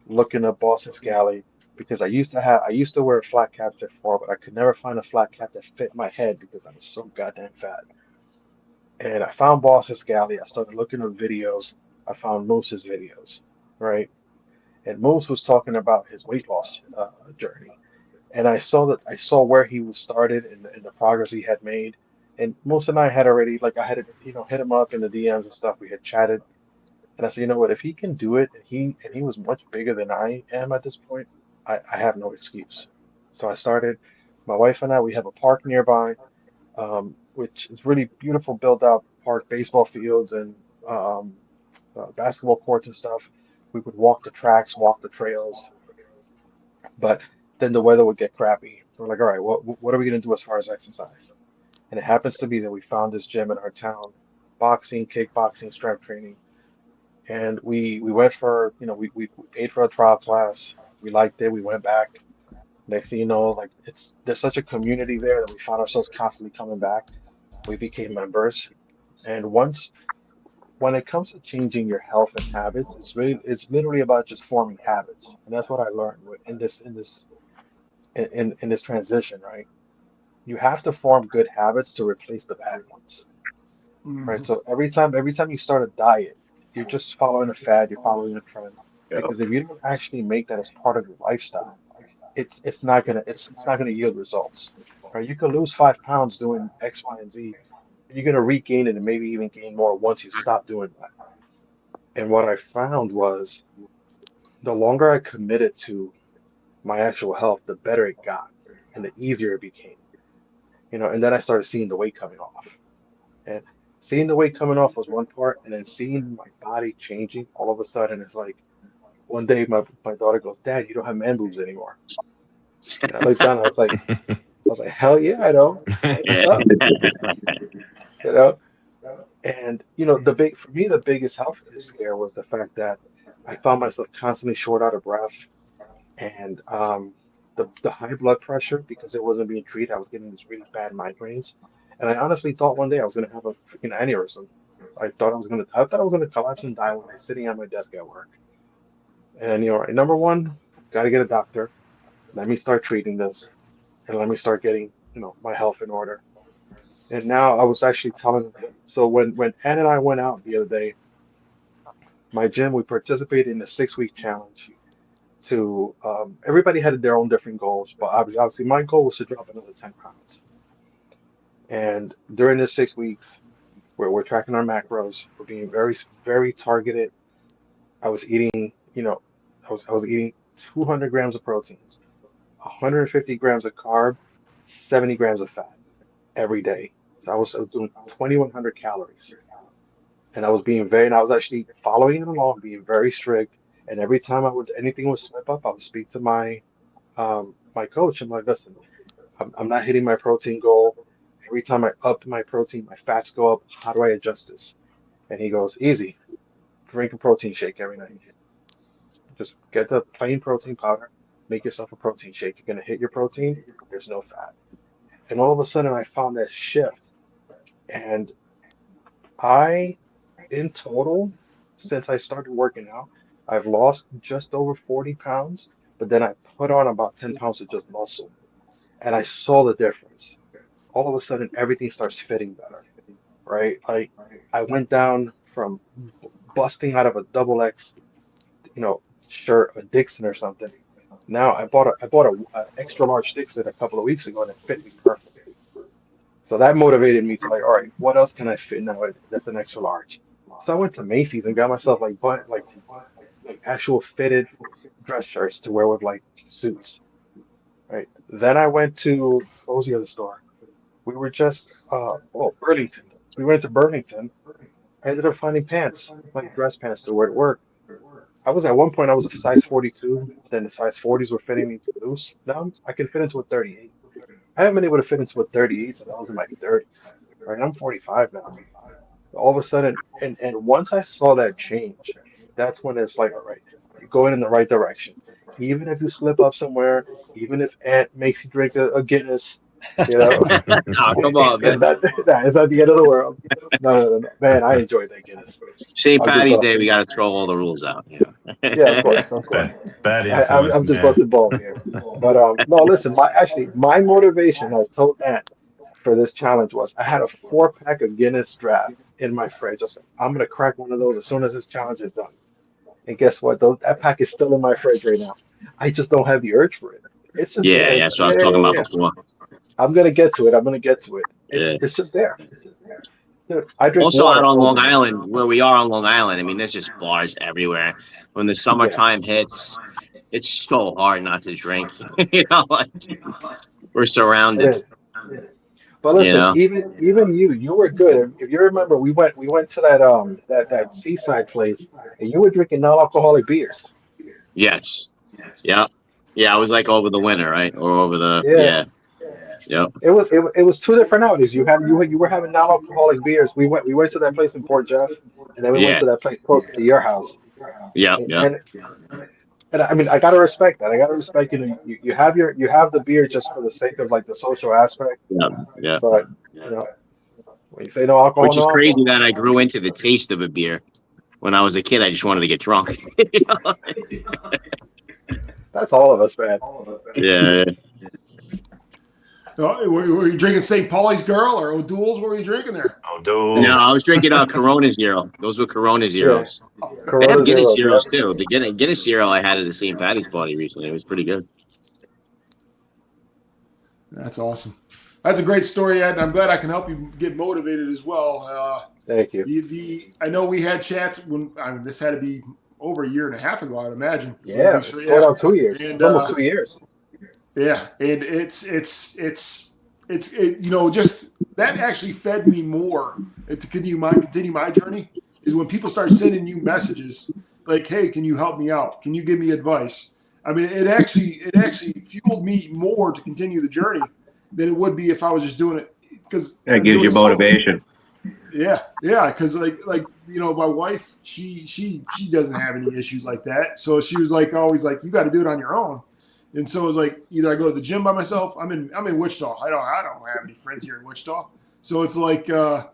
looking at Boston Scally because I used to wear a flat cap before, but I could never find a flat cap that fit my head because I was so goddamn fat. And I found Boston Scally. I started looking at videos. I found Moose's videos, right? And Moose was talking about his weight loss journey. And I saw where he was started and the progress he had made. And Moose and I had already like I had hit him up in the DMs and stuff. We had chatted, and I said, you know what, if he can do it, and he was much bigger than I am at this point, I have no excuse. So I started. My wife and I, we have a park nearby, which is really beautiful, built out park, baseball fields and um, basketball courts and stuff. We would walk the tracks, walk the trails, but then the weather would get crappy. So we're like, all right, what are we going to do as far as exercise? And it happens to be that we found this gym in our town, boxing, kickboxing, strength training. And we went for, we paid for a trial class. We liked it. We went back. Next thing you know, like there's such a community there that we found ourselves constantly coming back. We became members, and when it comes to changing your health and habits, it's literally about just forming habits, and that's what I learned in this transition, right? You have to form good habits to replace the bad ones, right? Mhm. So every time you start a diet, you're just following a fad, you're following a trend, Yeah. because if you don't actually make that as part of your lifestyle, it's not gonna yield results, right? You could lose 5 pounds doing X, Y, and Z, and you're gonna regain it and maybe even gain more once you stop doing that. And what I found was the longer I committed to my actual health, the better it got and the easier it became. And then I started seeing the weight coming off. And seeing the weight coming off was one part, and then seeing my body changing all of a sudden, it's like one day my daughter goes, Dad, you don't have man boobs anymore. And I looked down, I was like, hell yeah, I know. That's what's Yeah. up. You know? And for me, the biggest health scare was the fact that I found myself constantly short out of breath, and the high blood pressure because it wasn't being treated. I was getting these really bad migraines, and I honestly thought one day I was gonna have a freaking aneurysm. I thought I was gonna collapse and die when I was sitting at my desk at work. And number one, got to get a doctor. Let me start treating this, and let me start getting my health in order. And now I was actually telling them. So when Ann and I went out the other day, my gym, we participated in a 6-week challenge. To everybody had their own different goals, but obviously my goal was to drop another 10 pounds. And during this 6 weeks, where we're tracking our macros, we're being very, very targeted. I was eating, I was eating 200 grams of proteins, 150 grams of carb, 70 grams of fat every day. So I was doing 2,100 calories, and I was actually following it along, being very strict. And every time anything would slip up, I would speak to my coach. I'm like, listen, I'm not hitting my protein goal. Every time I up my protein, my fats go up. How do I adjust this? And he goes, easy. Drink a protein shake every night. Just get the plain protein powder, make yourself a protein shake. You're gonna hit your protein, there's no fat. And all of a sudden I found that shift. And I, in total, since I started working out, I've lost just over 40 pounds, but then I put on about 10 pounds of just muscle. And I saw the difference. All of a sudden everything starts fitting better, right? Like I went down from busting out of a double X, shirt, a Dixon or something. Now I bought a extra large Dixon a couple of weeks ago and it fit me perfectly. So that motivated me to like, all right, what else can I fit now that's an extra large? So I went to Macy's and got myself like actual fitted dress shirts to wear with like suits, right? Then I went to what was the other store? We were just Burlington. We went to Burlington. I ended up finding pants, like dress pants to wear to work. At one point I was a size 42, then the size 40s were fitting me too loose. Now I can fit into a 38. I haven't been able to fit into a 38 since I was in my 30s. Right? I'm 45 now. All of a sudden, and once I saw that change, that's when it's like, all right, you're going in the right direction. Even if you slip up somewhere, even if Aunt makes you drink a Guinness, you know, Oh, come on, man. it's not the end of the world. No, no, no, no. Man, I enjoyed that Guinness. St. I'm just Patty's bu- Day, we got to throw all the rules out. yeah, of course, of course. Bad I'm influence, I'm just man. busting balls here. But no, listen. My motivation, I told Aunt for this challenge was I had a 4-pack of Guinness draft in my fridge. I said I'm gonna crack one of those as soon as this challenge is done. And guess what? That pack is still in my fridge right now. I just don't have the urge for it. It's just Yeah, there. yeah, It's that's like, what I was yeah, talking yeah, about yeah. before. I'm gonna get to it. I'm gonna get to it. It's Yeah. it's just there. Dude, I drink Also, out water on all Long day. Island, where we are on Long Island, I mean, there's just bars everywhere. When the Yeah, summertime hits, it's so hard not to drink. Like, we're it surrounded. is. But You listen, know. even you were good. If you remember, we went to that seaside place, and you were drinking non-alcoholic beers. Yes. Yeah. Yeah. I was like over the winter, right? Or over the Yeah, yeah. Yep. it was two different outings. You were having non-alcoholic beers. We went to that place in Port Jeff, and then we went Yeah. to that place close to your house. Yep. And Yep. and, And I mean, I gotta respect that. I gotta respect, you have the beer just for the sake of like the social aspect, Yeah, yeah. but when you say no alcohol, Which is no crazy alcohol. that I grew into the taste of a beer. When I was a kid, I just wanted to get drunk. That's all of us, man. Yeah. Were you drinking St. Pauli's Girl or O'Doul's? What were you drinking there? Oh, dude. No, I was drinking Corona Zero. Those were Corona Zeros. They Corona have Guinness Zero, Zeros too. The Guinness Zero I had at the St. Patty's party recently. It was pretty good. That's awesome. That's a great story, Ed, and I'm glad I can help you get motivated as well. Thank you. I know we had chats when this had to be over a year and a half ago, I'd imagine. Yeah, it's going on 2 years. And, Almost 2 years. Yeah, and it's just that actually fed me more to continue my journey is when people start sending you messages like, "Hey, can you help me out? Can you give me advice?" I mean, it actually fueled me more to continue the journey than it would be if I was just doing it because That gives you motivation. Yeah, because like my wife, she doesn't have any issues like that, so she was like always like, you got to do it on your own. And so it was like either I go to the gym by myself. I'm in Wichita. I don't have any friends here in Wichita. So it's like I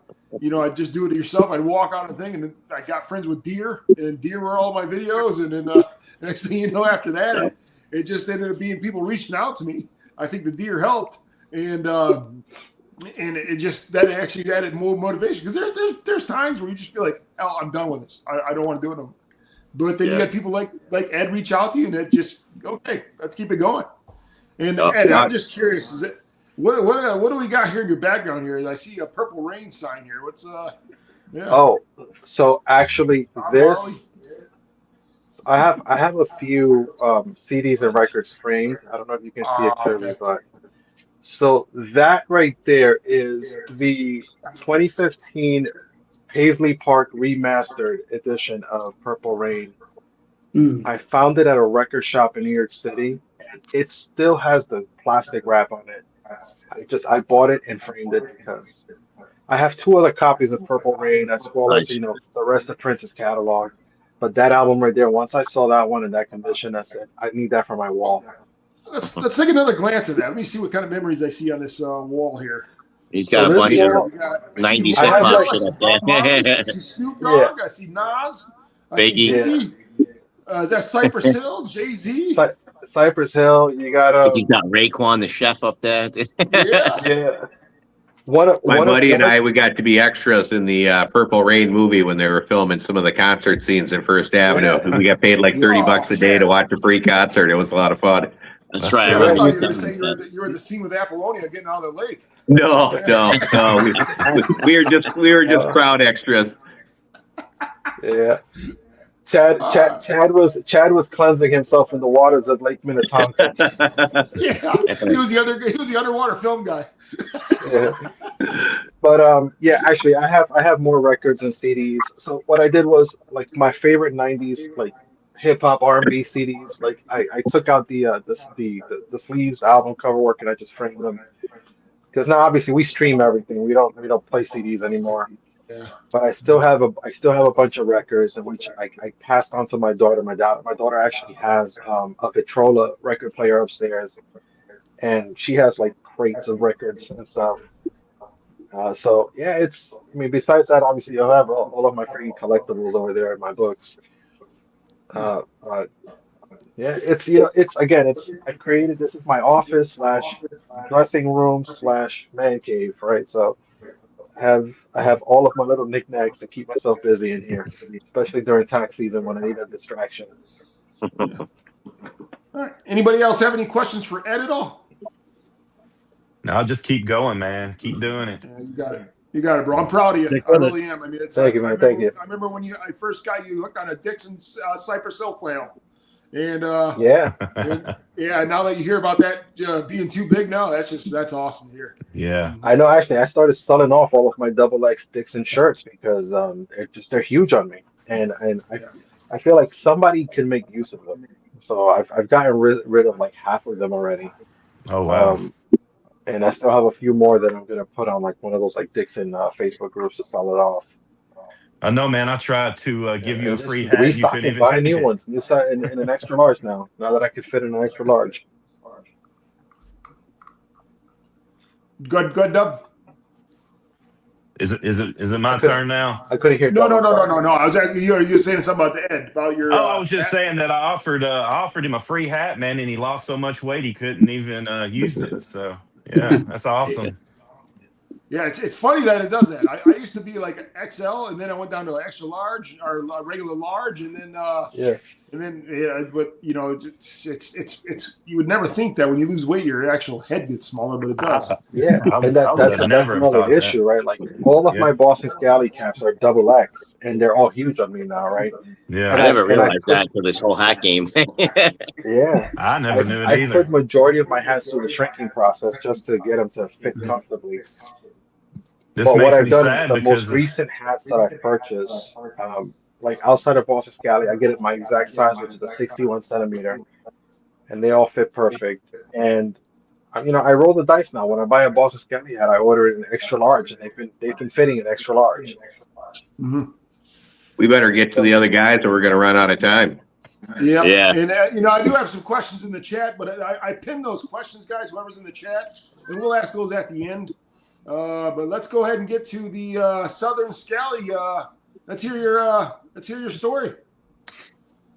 just do it yourself. I'd walk on the thing, and I got friends with deer, and deer were all my videos. And then next thing you know, after that, it just ended up being people reaching out to me. I think the deer helped, and it just that actually added more motivation because there's times where you just feel like, oh, I'm done with this. I don't want to do it no more. But then you got people like Ed reach out to you, and it just okay, let's keep it going. And Ed, I'm just curious, is it what do we got here in your background here? I see a Purple Rain sign here. What's yeah. Oh, so actually this I have a few CDs and records framed. I don't know if you can see it clearly, but so that right there is the 2015 Paisley Park remastered edition of Purple Rain. I found it at a record shop in New York City, and it still has the plastic wrap on it. I bought it and framed it because I have 2 other copies of Purple Rain as well as the rest of Prince's catalog. But that album right there, once I saw that one in that condition, I said I need that for my wall. Let's take another glance at that. Let me see what kind of memories I see on this wall here. He's got a bunch of 90s hip hop shit up there. I see Snoop Dogg. I see Nas. Biggie. Is that Cypress Hill? Jay-Z? Cypress Hill. You got You got Raekwon the chef up there. yeah. My buddy and I, we got to be extras in the Purple Rain movie when they were filming some of the concert scenes in First Avenue. We got paid like $30 a day to watch a free concert. It was a lot of fun. That's right. I thought you were saying you were in the scene with Apollonia getting out of the lake. No. We were just crowd extras. Yeah. Chad was cleansing himself in the waters of Lake Minnetonka. Yeah, he was the underwater film guy. Yeah. But actually I have more records and CDs. So what I did was like my favorite 90s like hip hop R&B CDs. Like I took out the sleeves, album cover work, and I just framed them. Because now obviously we stream everything. We don't play CDs anymore. Yeah. But I still have a bunch of records in which I passed on to my daughter. My daughter actually has a Victrola record player upstairs, and she has like crates of records and stuff. So yeah, besides that, obviously you'll have all of my free collectibles over there in my books. But yeah, I created this is my office / dressing room / man cave, right? So I have all of my little knickknacks to keep myself busy in here, especially during tax season when I need a distraction. All right. Anybody else have any questions for Ed at all? No, just keep going, man. Keep doing it. Yeah, you got it, bro. I'm proud of you. I really am. I mean, Thank you, man. Thank you. I remember when I first got you hooked on a Dixon Cypress Hill flannel. And Yeah. now that you hear about that being too big now, that's awesome to hear. Yeah. I know. Actually, I started selling off all of my XX Dixon shirts because they're huge on me, and I feel like somebody can make use of them. So I've gotten rid of like half of them already. Oh wow. And I still have a few more that I'm gonna put on like one of those like Dixon Facebook groups to sell it off. I know, man. I tried to give you a Just free hat. You restock couldn't it, even buy take new it. ones, new size in an extra large now. Now that I can fit in an extra large. Good, Dub. Is it my turn now? I couldn't hear. No. Dub, I'm sorry. I was asking you. You're saying something about the Ed, about your. Oh, I was just saying that I offered him a free hat, man, and he lost so much weight he couldn't even use it. So yeah, that's awesome. Yeah, it's funny that it does that. I used to be like an XL, and then I went down to an extra large or a regular large, and then but you know, it's you would never think that when you lose weight, your actual head gets smaller, but it does. Yeah, and that's another issue, right? Like all of my Boston Scally caps are double X, and they're all huge on me now, right? Yeah, I never realized that until this whole hat game. Yeah, I never knew it I either. put majority of my hats through the shrinking process just to get them to fit comfortably. This But what makes I've me done is sad the because most recent hats that I purchased, like outside of Boston Scally, I get it my exact size, which is a 61 centimeter, and they all fit perfect. And you know, I roll the dice now. When I buy a Boston Scally hat, I order it in extra large, and they've been fitting in extra large. Mm-hmm. We better get to the other guys, or we're going to run out of time. Yeah. And you know, I do have some questions in the chat, but I pinned those questions, guys. Whoever's in the chat, and we'll ask those at the end. But let's go ahead and get to the Southern Scally. Let's hear your story.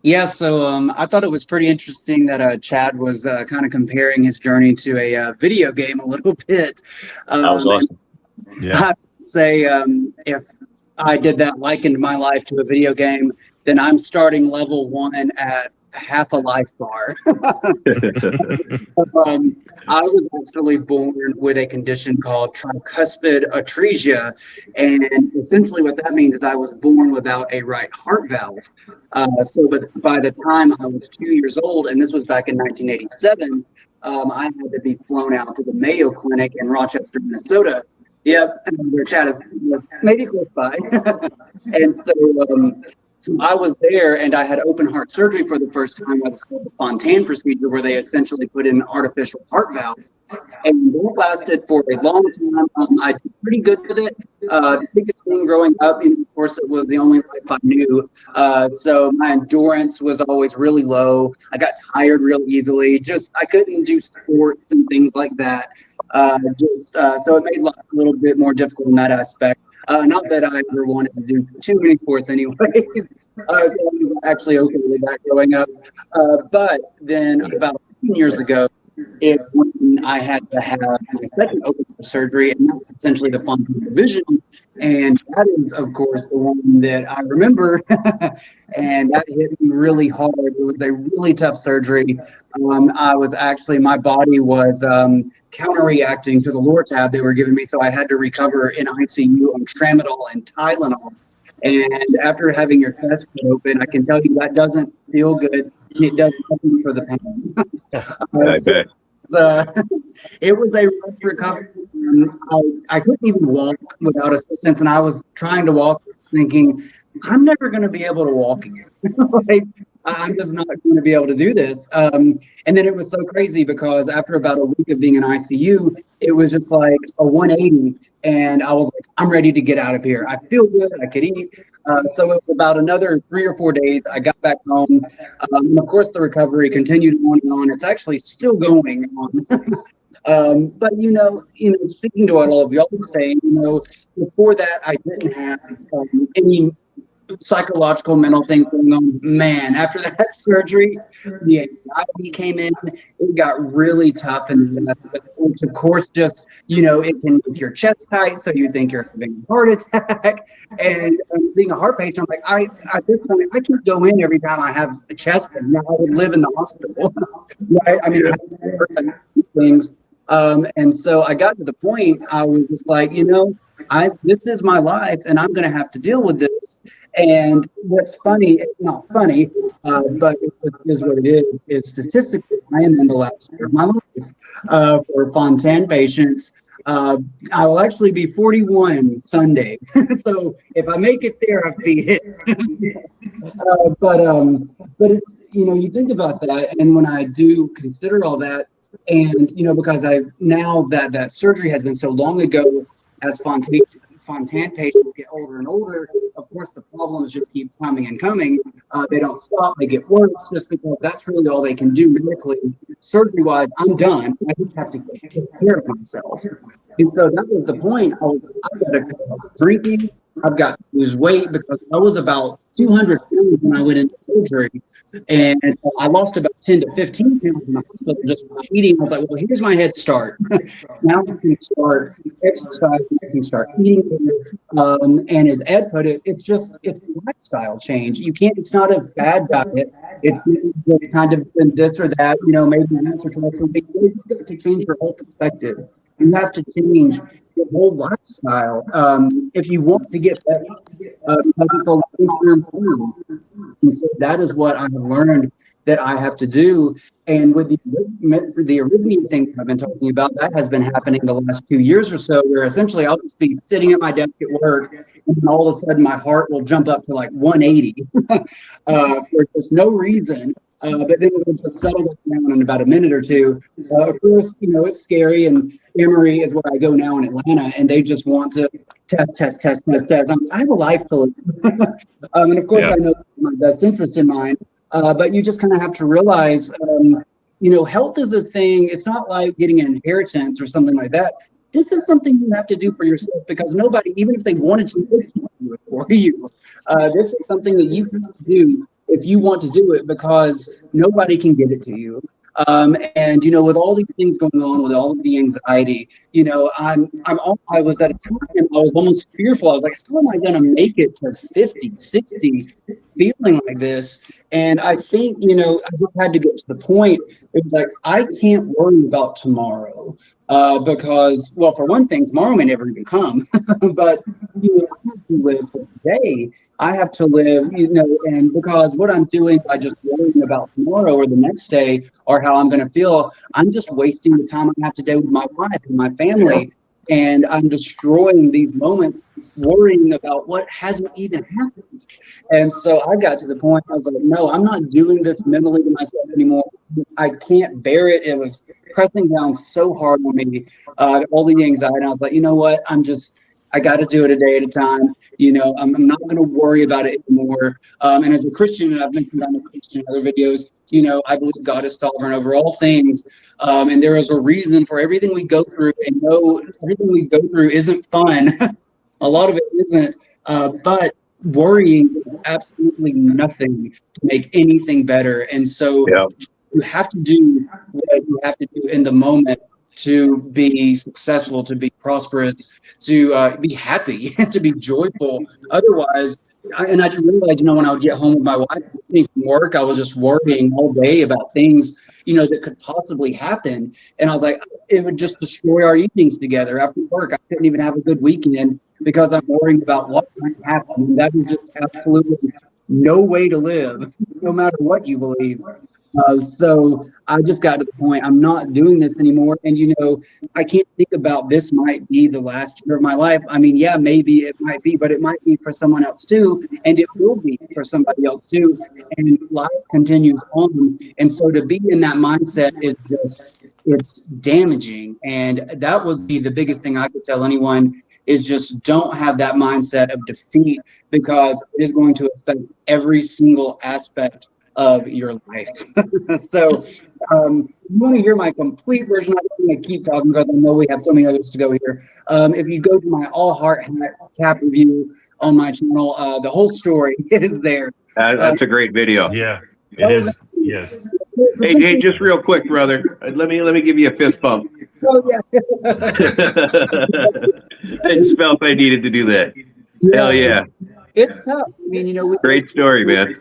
Yeah, so I thought it was pretty interesting that Chad was kind of comparing his journey to a video game a little bit. That was awesome. Yeah. I'd say if I did that, likened my life to a video game, then I'm starting level 1 at half a life bar. I was actually born with a condition called tricuspid atresia, and essentially what that means is I was born without a right heart valve. So by the time I was 2 years old, and this was back in 1987, I had to be flown out to the Mayo Clinic in Rochester, Minnesota. Yep, their chat is maybe close by. And so I was there, and I had open heart surgery for the first time. It was called the Fontan procedure, where they essentially put in an artificial heart valve. And that lasted for a long time. I did pretty good with it. The biggest thing growing up, and of course, it was the only life I knew. So my endurance was always really low. I got tired real easily. I couldn't do sports and things like that. So it made life a little bit more difficult in that aspect. Not that I ever wanted to do too many sports anyways. So I was actually okay with that growing up. But then about 15 years ago, when I had to have my second open heart surgery, and that's essentially the Fontan division. And that is, of course, the one that I remember. And that hit me really hard. It was a really tough surgery. My body was counter-reacting to the Lortab they were giving me, so I had to recover in ICU on Tramadol and Tylenol. And after having your chest cut open, I can tell you that doesn't feel good. It does nothing for the pain. I bet. It was a rough recovery. I couldn't even walk without assistance, and I was trying to walk thinking, I'm never going to be able to walk again. Like, I'm just not going to be able to do this. And then it was so crazy because after about a week of being in ICU, it was just like a 180. And I was like, I'm ready to get out of here. I feel good. I could eat. So it was about another 3 or 4 days. I got back home. And of course, the recovery continued on and on. It's actually still going on. But, you know, speaking to what all of y'all were saying, before that, I didn't have any psychological, mental things going on. Man, after that surgery, the anxiety came in. It got really tough, and which of course just it can make your chest tight, so you think you're having a heart attack. And being a heart patient, I'm like, at this point I can't go in every time I have a chest pain. Now I would live in the hospital, right? I mean, things. And so I got to the point I was just like, this is my life, and I'm going to have to deal with this. And what's funny, not funny, but it is what it is statistically, I am in the last year of my life for Fontan patients. I will actually be 41 Sunday. So if I make it there, I've beat it. But it's, you think about that. And when I do consider all that, and, because now that surgery has been so long ago, as Fontan Fontan patients get older and older, of course, the problems just keep coming and coming. They don't stop, they get worse just because that's really all they can do medically. Surgery-wise, I'm done. I just have to take care of myself. And so that was the point. I've got to cut drinking. I've got to lose weight because I was about 200 pounds when I went into surgery. And I lost about 10 to 15 pounds in the hospital just by eating. I was like, well, here's my head start. Now I can start exercising, I can start eating. And as Ed put it, it's a lifestyle change. It's not a fad diet. It's kind of this or that, maybe once or twice a week. You have to change your whole perspective. You have to change your whole lifestyle if you want to get better, because it's a long-term thing. And so that is what I have learned that I have to do. And with the arrhythmia thing I've been talking about, that has been happening the last 2 years or so, where essentially I'll just be sitting at my desk at work, and then all of a sudden my heart will jump up to like 180 for just no reason. But then it'll just settle down in about a minute or two. Of course, it's scary. And Emory is where I go now in Atlanta, and they just want to test. I have a life to live. And of course, I know my best interest in mind. But you just kind of have to realize, health is a thing. It's not like getting an inheritance or something like that. This is something you have to do for yourself, because nobody, even if they wanted to do it for you, this is something that you have to do if you want to do it, because nobody can give it to you. And with all these things going on, with all of the anxiety, I was at a time I was almost fearful. I was like, how am I going to make it to 50, 60, feeling like this? And I think, I just had to get to the point. It was like, I can't worry about tomorrow because, well, for one thing, tomorrow may never even come. But I have to live for today. I have to live, and because what I'm doing by just worrying about tomorrow or the next day or how I'm going to feel, I'm just wasting the time I have to do with my wife and my family. And I'm destroying these moments worrying about what hasn't even happened. And so I got to the point, I was like, no, I'm not doing this mentally to myself anymore. I can't bear it. It was pressing down so hard on me, all the anxiety. I was like, you know what? I got to do it a day at a time. I'm not going to worry about it anymore. And as a Christian, and I've mentioned I'm a Christian in other videos, I believe God is sovereign over all things. And there is a reason for everything we go through. And no, everything we go through isn't fun. A lot of it isn't. But worrying is absolutely nothing to make anything better. And so you have to do what you have to do in the moment to be successful, to be prosperous, to be happy, to be joyful. Otherwise, and I didn't realize, when I would get home with my wife from work, I was just worrying all day about things, that could possibly happen. And I was like, it would just destroy our evenings together after work. I couldn't even have a good weekend because I'm worrying about what might happen. And that is just absolutely no way to live, no matter what you believe. So I just got to the point, I'm not doing this anymore. And, I can't think about this might be the last year of my life. I mean, yeah, maybe it might be, but it might be for someone else too. And it will be for somebody else too. And life continues on. And so to be in that mindset is it's damaging. And that would be the biggest thing I could tell anyone, is just don't have that mindset of defeat, because it is going to affect every single aspect of your life. So you want to hear my complete version? I'm going to keep talking because I know we have so many others to go here. If you go to my All Heart Cap review on my channel, the whole story is there. That's a great video. Yeah, it is. Yes. Hey, just real quick, brother. Let me give you a fist bump. Oh yeah. I just felt I needed to do that. Hell yeah. It's tough. I mean, Great story, man.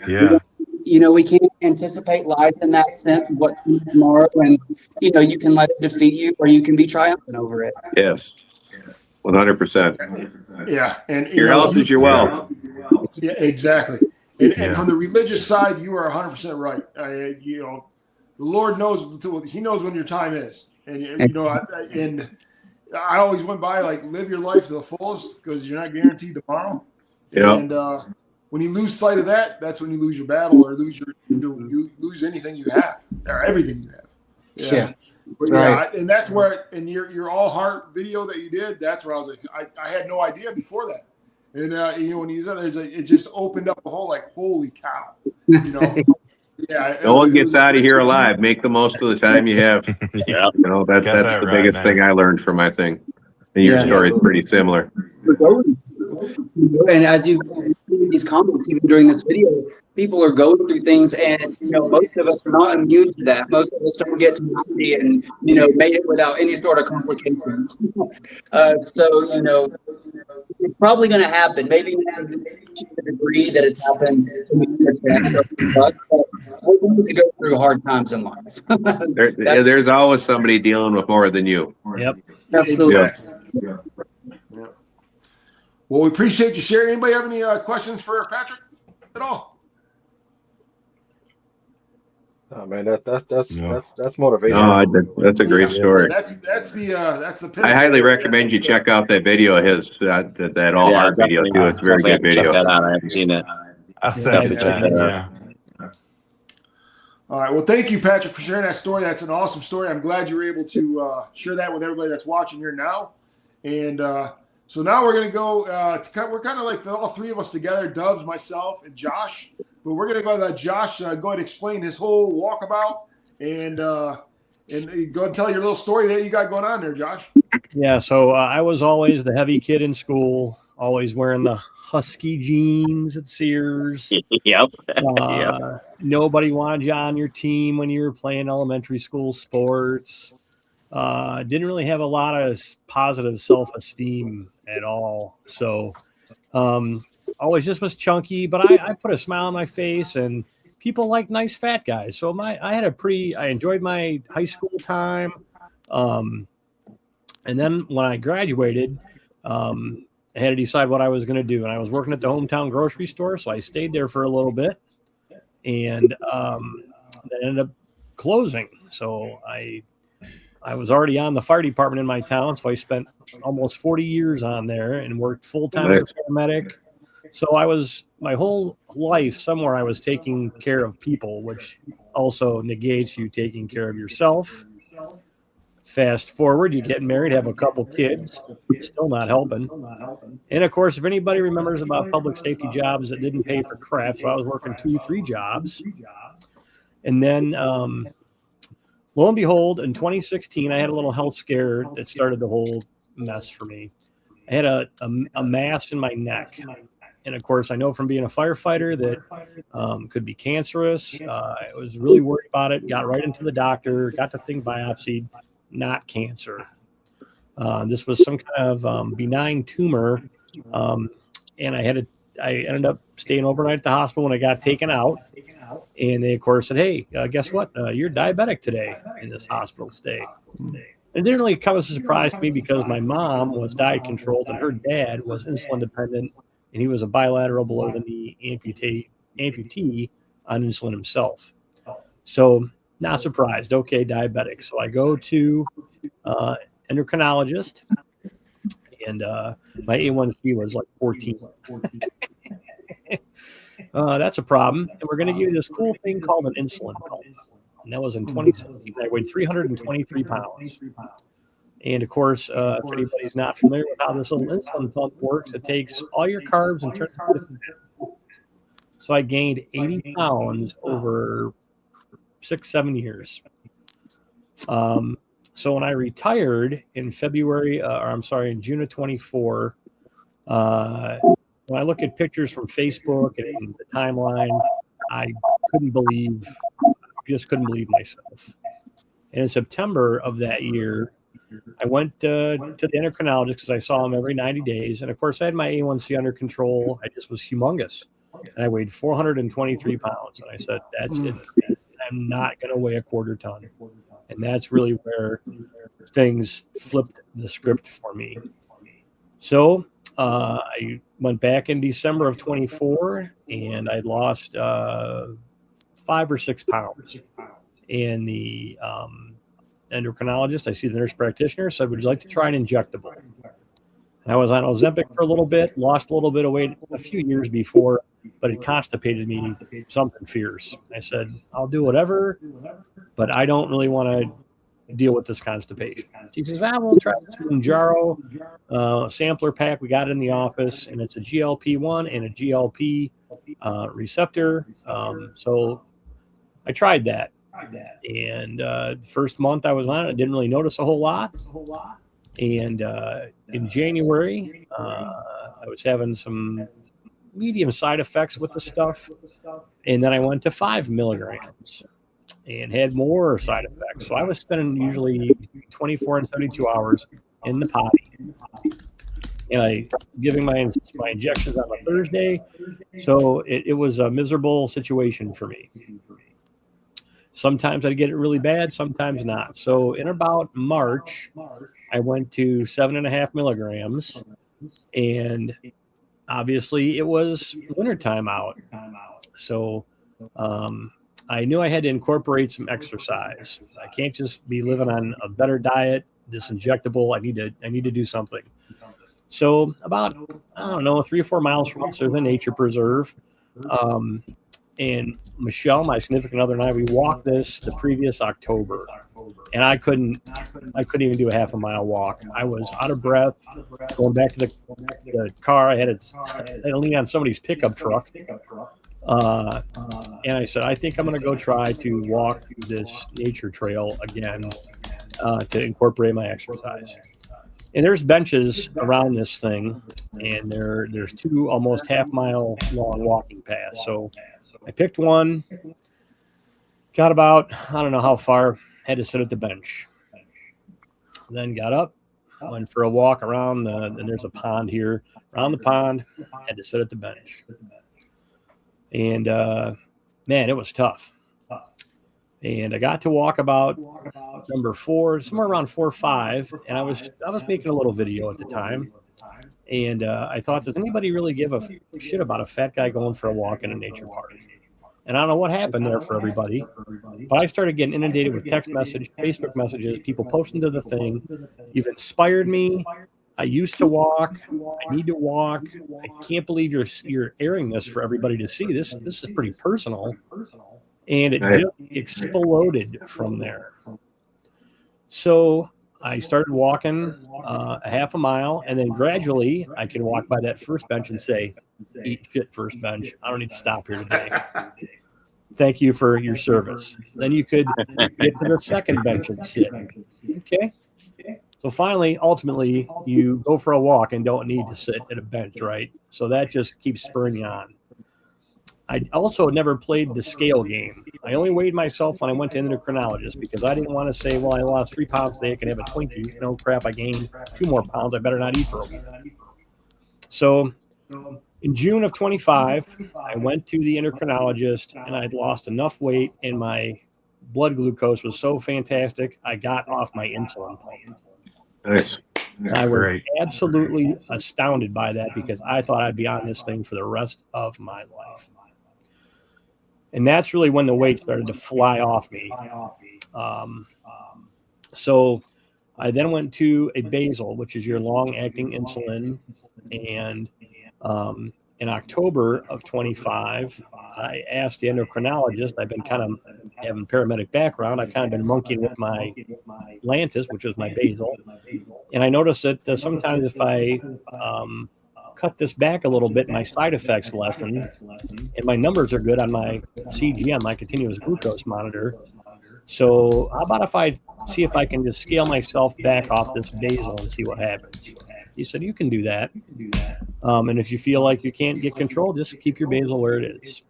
Yeah. We can't anticipate life in that sense of what comes tomorrow, and you can let it defeat you, or you can be triumphant over it. Yes, 100%. Yeah, and Your health is your wealth. Yeah, exactly. And from the religious side, you are 100% right. The Lord knows; He knows when your time is, and I always went by like, live your life to the fullest, because you're not guaranteed tomorrow. Yeah. And when you lose sight of that, that's when you lose your battle, or you lose anything you have, or everything you have. Yeah. But Right. and that's where in your all heart video that you did, that's where I was like, I had no idea before that. And when you said it just opened up a whole like, holy cow, Yeah. No one gets out of here alive. Make the most of the time you have. Yeah. That's that the right, biggest man. thing I learned from my thing. And your Yeah. story is pretty similar. And as you see these comments, even during this video, people are going through things, and most of us are not immune to that. Most of us don't get to 90 and made it without any sort of complications. So it's probably going to happen. Maybe not to the degree that it's happened to me, but we're going to go through hard times in life. There's always somebody dealing with more than you. Yep. Absolutely. Yeah. Well, we appreciate you sharing. Anybody have any questions for Patrick at all? Oh man, that's motivation. No, that's a great story. That's the. I highly recommend you check out that video of his, that all heart video too. It's a very good Check video. that out. I haven't seen it. I second Definitely. that. Yeah. All right. Well, thank you, Patrick, for sharing that story. That's an awesome story. I'm glad you were able to share that with everybody that's watching here now. And so now we're going to go we're kind of like all three of us together, Dubs, myself, and Josh. But we're going to go let Josh go ahead and explain his whole walkabout and go ahead and tell your little story that you got going on there, Josh. Yeah, so I was always the heavy kid in school, always wearing the husky jeans at Sears. Yep. Nobody wanted you on your team when you were playing elementary school sports. Didn't really have a lot of positive self-esteem at all. So always just was chunky, but I put a smile on my face, and people like nice fat guys. So I enjoyed my high school time. And then when I graduated, I had to decide what I was going to do. And I was working at the hometown grocery store, so I stayed there for a little bit, and that ended up closing. So I was already on the fire department in my town, so I spent almost 40 years on there and worked full-time as a paramedic. So my whole life somewhere I was taking care of people, which also negates you taking care of yourself. Fast forward, you get married, have a couple kids, still not helping. And of course, if anybody remembers about public safety jobs that didn't pay for crap, so I was working 2-3 jobs. And then lo and behold, in 2016, I had a little health scare that started the whole mess for me. I had a mass in my neck. And of course, I know from being a firefighter that could be cancerous. I was really worried about it, got right into the doctor, got the thing biopsied, not cancer. This was some kind of benign tumor. And I ended up staying overnight at the hospital when I got taken out. And they, of course, said, hey, guess what? You're diabetic today in this hospital stay. It didn't really come as a surprise to me because my mom was diet controlled and her dad was insulin dependent, and he was a bilateral below the knee amputee on insulin himself. So not surprised. Okay, diabetic. So I go to endocrinologist, and my A1C was like 14. That's a problem. And we're going to give you this cool thing called an insulin pump. And that was in 2017. I weighed 323 pounds. And of course, if anybody's not familiar with how this little insulin pump works, it takes all your carbs and turns them into fat. So I gained 80 pounds over 6-7 years. So when I retired in in June of 24, when I look at pictures from Facebook and the timeline, I just couldn't believe myself. And in September of that year, I went to the endocrinologist because I saw him every 90 days. And of course, I had my A1C under control. I just was humongous. And I weighed 423 pounds. And I said, that's it. I'm not going to weigh a quarter ton. And that's really where things flipped the script for me. So I went back in December of 24, and I lost 5 or 6 pounds. And the endocrinologist, I see the nurse practitioner, said, would you like to try an injectable? And I was on Ozempic for a little bit, lost a little bit of weight a few years before, but it constipated me something fierce. I said, I'll do whatever, but I don't really want to deal with this constipation. She says, we'll try this Mounjaro sampler pack. We got it in the office, and it's a GLP-1 and a GLP receptor. So I tried that. And first month I was on it, I didn't really notice a whole lot. And in January, I was having some medium side effects with the stuff. And then I went to 5 milligrams and had more side effects. So I was spending usually 24 and 72 hours in the potty. And I giving my injections on a Thursday. So it was a miserable situation for me. Sometimes I'd get it really bad, sometimes not. So in about March, I went to 7.5 milligrams, and obviously it was wintertime out. So I knew I had to incorporate some exercise. I can't just be living on a better diet, this injectable. I need to do something. So about, 3 or 4 miles from us, there's a nature preserve. And Michelle, my significant other, and I, we walked this the previous October, and I couldn't even do a half a mile walk. I was out of breath going back to the car. I had to lean on somebody's pickup truck. And I said, I think I'm going to go try to walk this nature trail again to incorporate my exercise. And there's benches around this thing, and there's 2 almost half-mile long walking paths. So I picked one, got about, I don't know how far, had to sit at the bench. Then got up, went for a walk around, and there's a pond here. Around the pond, had to sit at the bench. And, man, it was tough. And I got to Walkabout number 4, somewhere around 4 or 5, and I was making a little video at the time. And I thought, does anybody really give a shit about a fat guy going for a walk in a nature park? And I don't know what happened there for everybody, but I started getting inundated with text message, Facebook messages, people posting to the thing. You've inspired me. I used to walk. I need to walk. I can't believe you're airing this for everybody to see. This is pretty personal. And it just exploded from there. So I started walking a half a mile, and then gradually I can walk by that first bench and say, eat shit, first bench. I don't need to stop here today. Thank you for your service. Then you could get to the second bench and sit. Okay. So finally, ultimately, you go for a walk and don't need to sit at a bench, right? So that just keeps spurring you on. I also never played the scale game. I only weighed myself when I went to endocrinologist because I didn't want to say, well, I lost 3 pounds today, I can have a Twinkie. No crap, I gained 2 more pounds. I better not eat for a week. So in June of 25, I went to the endocrinologist, and I'd lost enough weight, and my blood glucose was so fantastic, I got off my insulin plan. Nice. And I was absolutely astounded by that because I thought I'd be on this thing for the rest of my life. And that's really when the weight started to fly off me. So I then went to a basal, which is your long-acting insulin. And in October of 25, I asked the endocrinologist. I've been kind of having paramedic background. I've kind of been monkeying with my Lantus, which is my basal. And I noticed that sometimes if I cut this back a little bit, my side effects lessen, and my numbers are good on my CG, on my continuous glucose monitor. So how about if I see if I can just scale myself back off this basal and see what happens? He said, you can do that. And if you feel like you can't get control, just keep your basal where it is.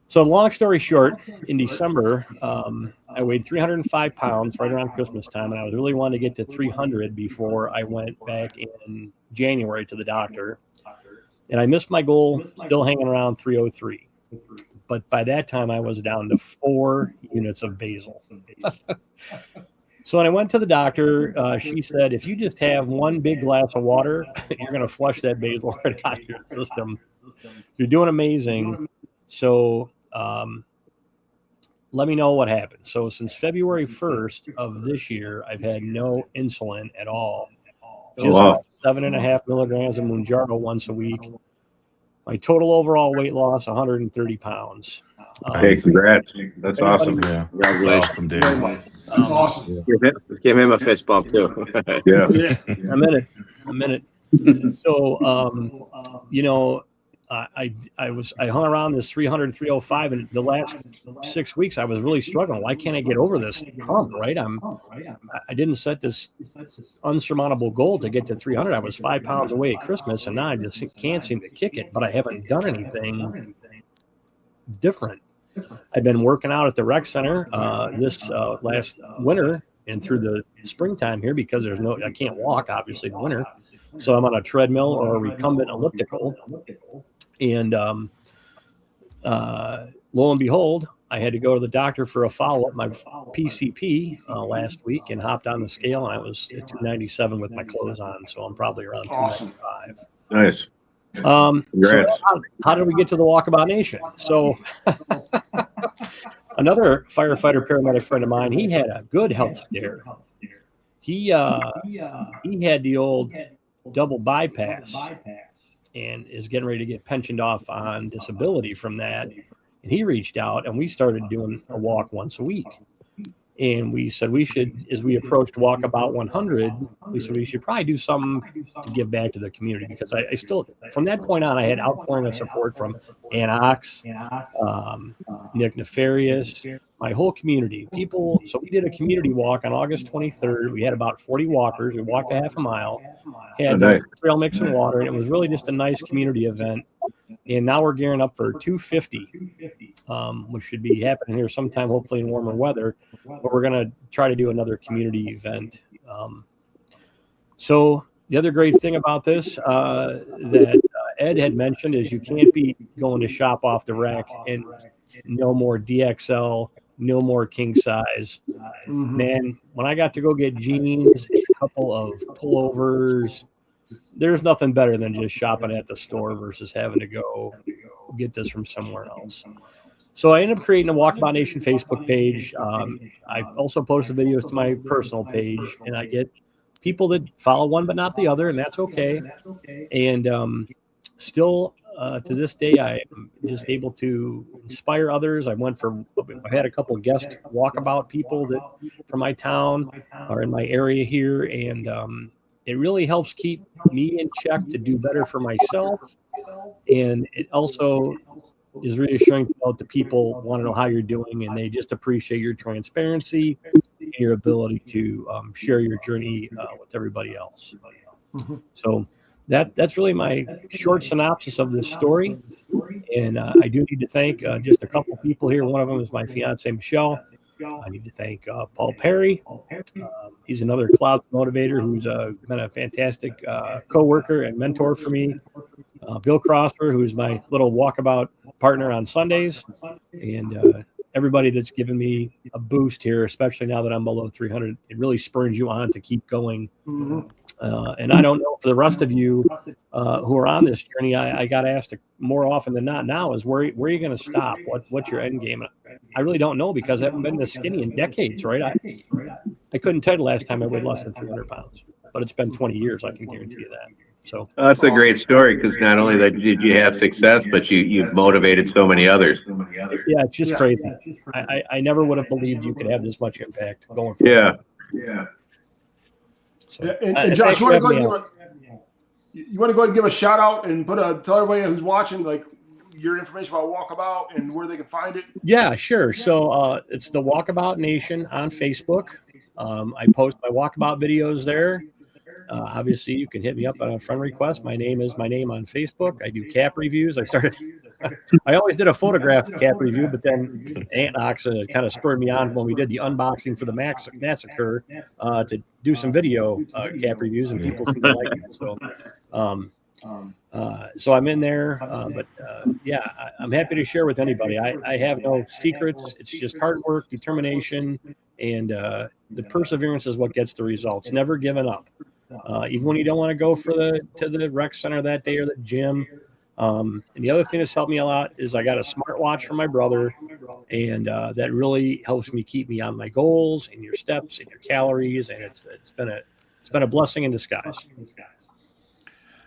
So long story short, in December, I weighed 305 pounds right around Christmas time, and I was really wanting to get to 300 before I went back in January to the doctor. And I missed my goal, still hanging around 303. But by that time, I was down to 4 units of basal. So when I went to the doctor, she said, if you just have 1 big glass of water, you're going to flush that basal right out of your system. You're doing amazing. So let me know what happens. So since February 1st of this year, I've had no insulin at all. Just 7.5 milligrams of Mounjaro once a week. My total overall weight loss, 130 pounds. Hey, congrats. That's awesome. Yeah, that's awesome, dude. That's awesome. Give him a fist bump too. Yeah. Yeah. I'm in it. So, you know, I hung around this 300, 305, and the last 6 weeks I was really struggling. Why can't I get over this hump? Right? I didn't set this unsurmountable goal to get to 300. I was 5 pounds away at Christmas, and now I just can't seem to kick it. But I haven't done anything different. I've been working out at the rec center this last winter and through the springtime here because I can't walk obviously in the winter. So I'm on a treadmill or a recumbent elliptical. And lo and behold, I had to go to the doctor for a follow-up, my PCP last week, and hopped on the scale, and I was at 297 with my clothes on. So I'm probably around 295. Nice. So Congrats. how did we get to the Walkabout Nation? So another firefighter paramedic friend of mine, he had a good health scare. He had the old double bypass and is getting ready to get pensioned off on disability from that. And he reached out and we started doing a walk once a week. And we said we should, as we approached Walkabout 100, we said we should probably do something to give back to the community because I still, from that point on, I had outpouring of support from Anox, Nick Nefarious, my whole community. People, so we did a community walk on August 23rd. We had about 40 walkers. We walked a half a mile, had trail mix and water, and it was really just a nice community event. And now we're gearing up for 250, which should be happening here sometime, hopefully in warmer weather. But we're going to try to do another community event. So the other great thing about this that Ed had mentioned is you can't be going to shop off the rack and no more DXL, no more king size. Man, when I got to go get jeans, a couple of pullovers, there's nothing better than just shopping at the store versus having to go get this from somewhere else. So I ended up creating a Walkabout Nation Facebook page. I also post the videos to my personal page, and I get people that follow one but not the other, and that's okay. And still to this day, I'm just able to inspire others. I had a couple of guest walkabout people that from my town or in my area here, and it really helps keep me in check to do better for myself. And it also is reassuring to know that people want to know how you're doing, and they just appreciate your transparency and your ability to share your journey with everybody else. So that's really my short synopsis of this story. And I do need to thank just a couple people here. One of them is my fiance, Michelle. I need to thank Paul Perry. He's another cloud motivator who's been a fantastic co-worker and mentor for me. Bill Crosser, who's my little walkabout partner on Sundays. And everybody that's given me a boost here, especially now that I'm below 300. It really spurs you on to keep going. And I don't know for the rest of you who are on this journey, I got asked more often than not now is where are you going to stop? What's your end game? I really don't know because I haven't been this skinny in decades, right? I couldn't tell you the last time I weighed less than 300 pounds, but it's been 20 years. I can guarantee you that. So that's a great story because not only that did you have success, but you've motivated so many others. Yeah, it's just crazy. I never would have believed you could have this much impact going forward. Yeah. So, and Josh, you want to go ahead and give a shout out and tell everybody who's watching like your information about Walkabout and where they can find it? Yeah, sure. So it's the Walkabout Nation on Facebook. I post my walkabout videos there. Obviously, you can hit me up on a friend request. My name is my name on Facebook. I do cap reviews. I always did a photograph cap review, but then Anox kind of spurred me on when we did the unboxing for the massacre to do some video cap reviews, and people seem to like it. So I'm in there, but I'm happy to share with anybody. I have no secrets. It's just hard work, determination, and the perseverance is what gets the results. Never giving up. Even when you don't want to go to the rec center that day or the gym. And the other thing that's helped me a lot is I got a smartwatch from my brother, and that really helps me keep me on my goals and your steps and your calories, and it's been a blessing in disguise.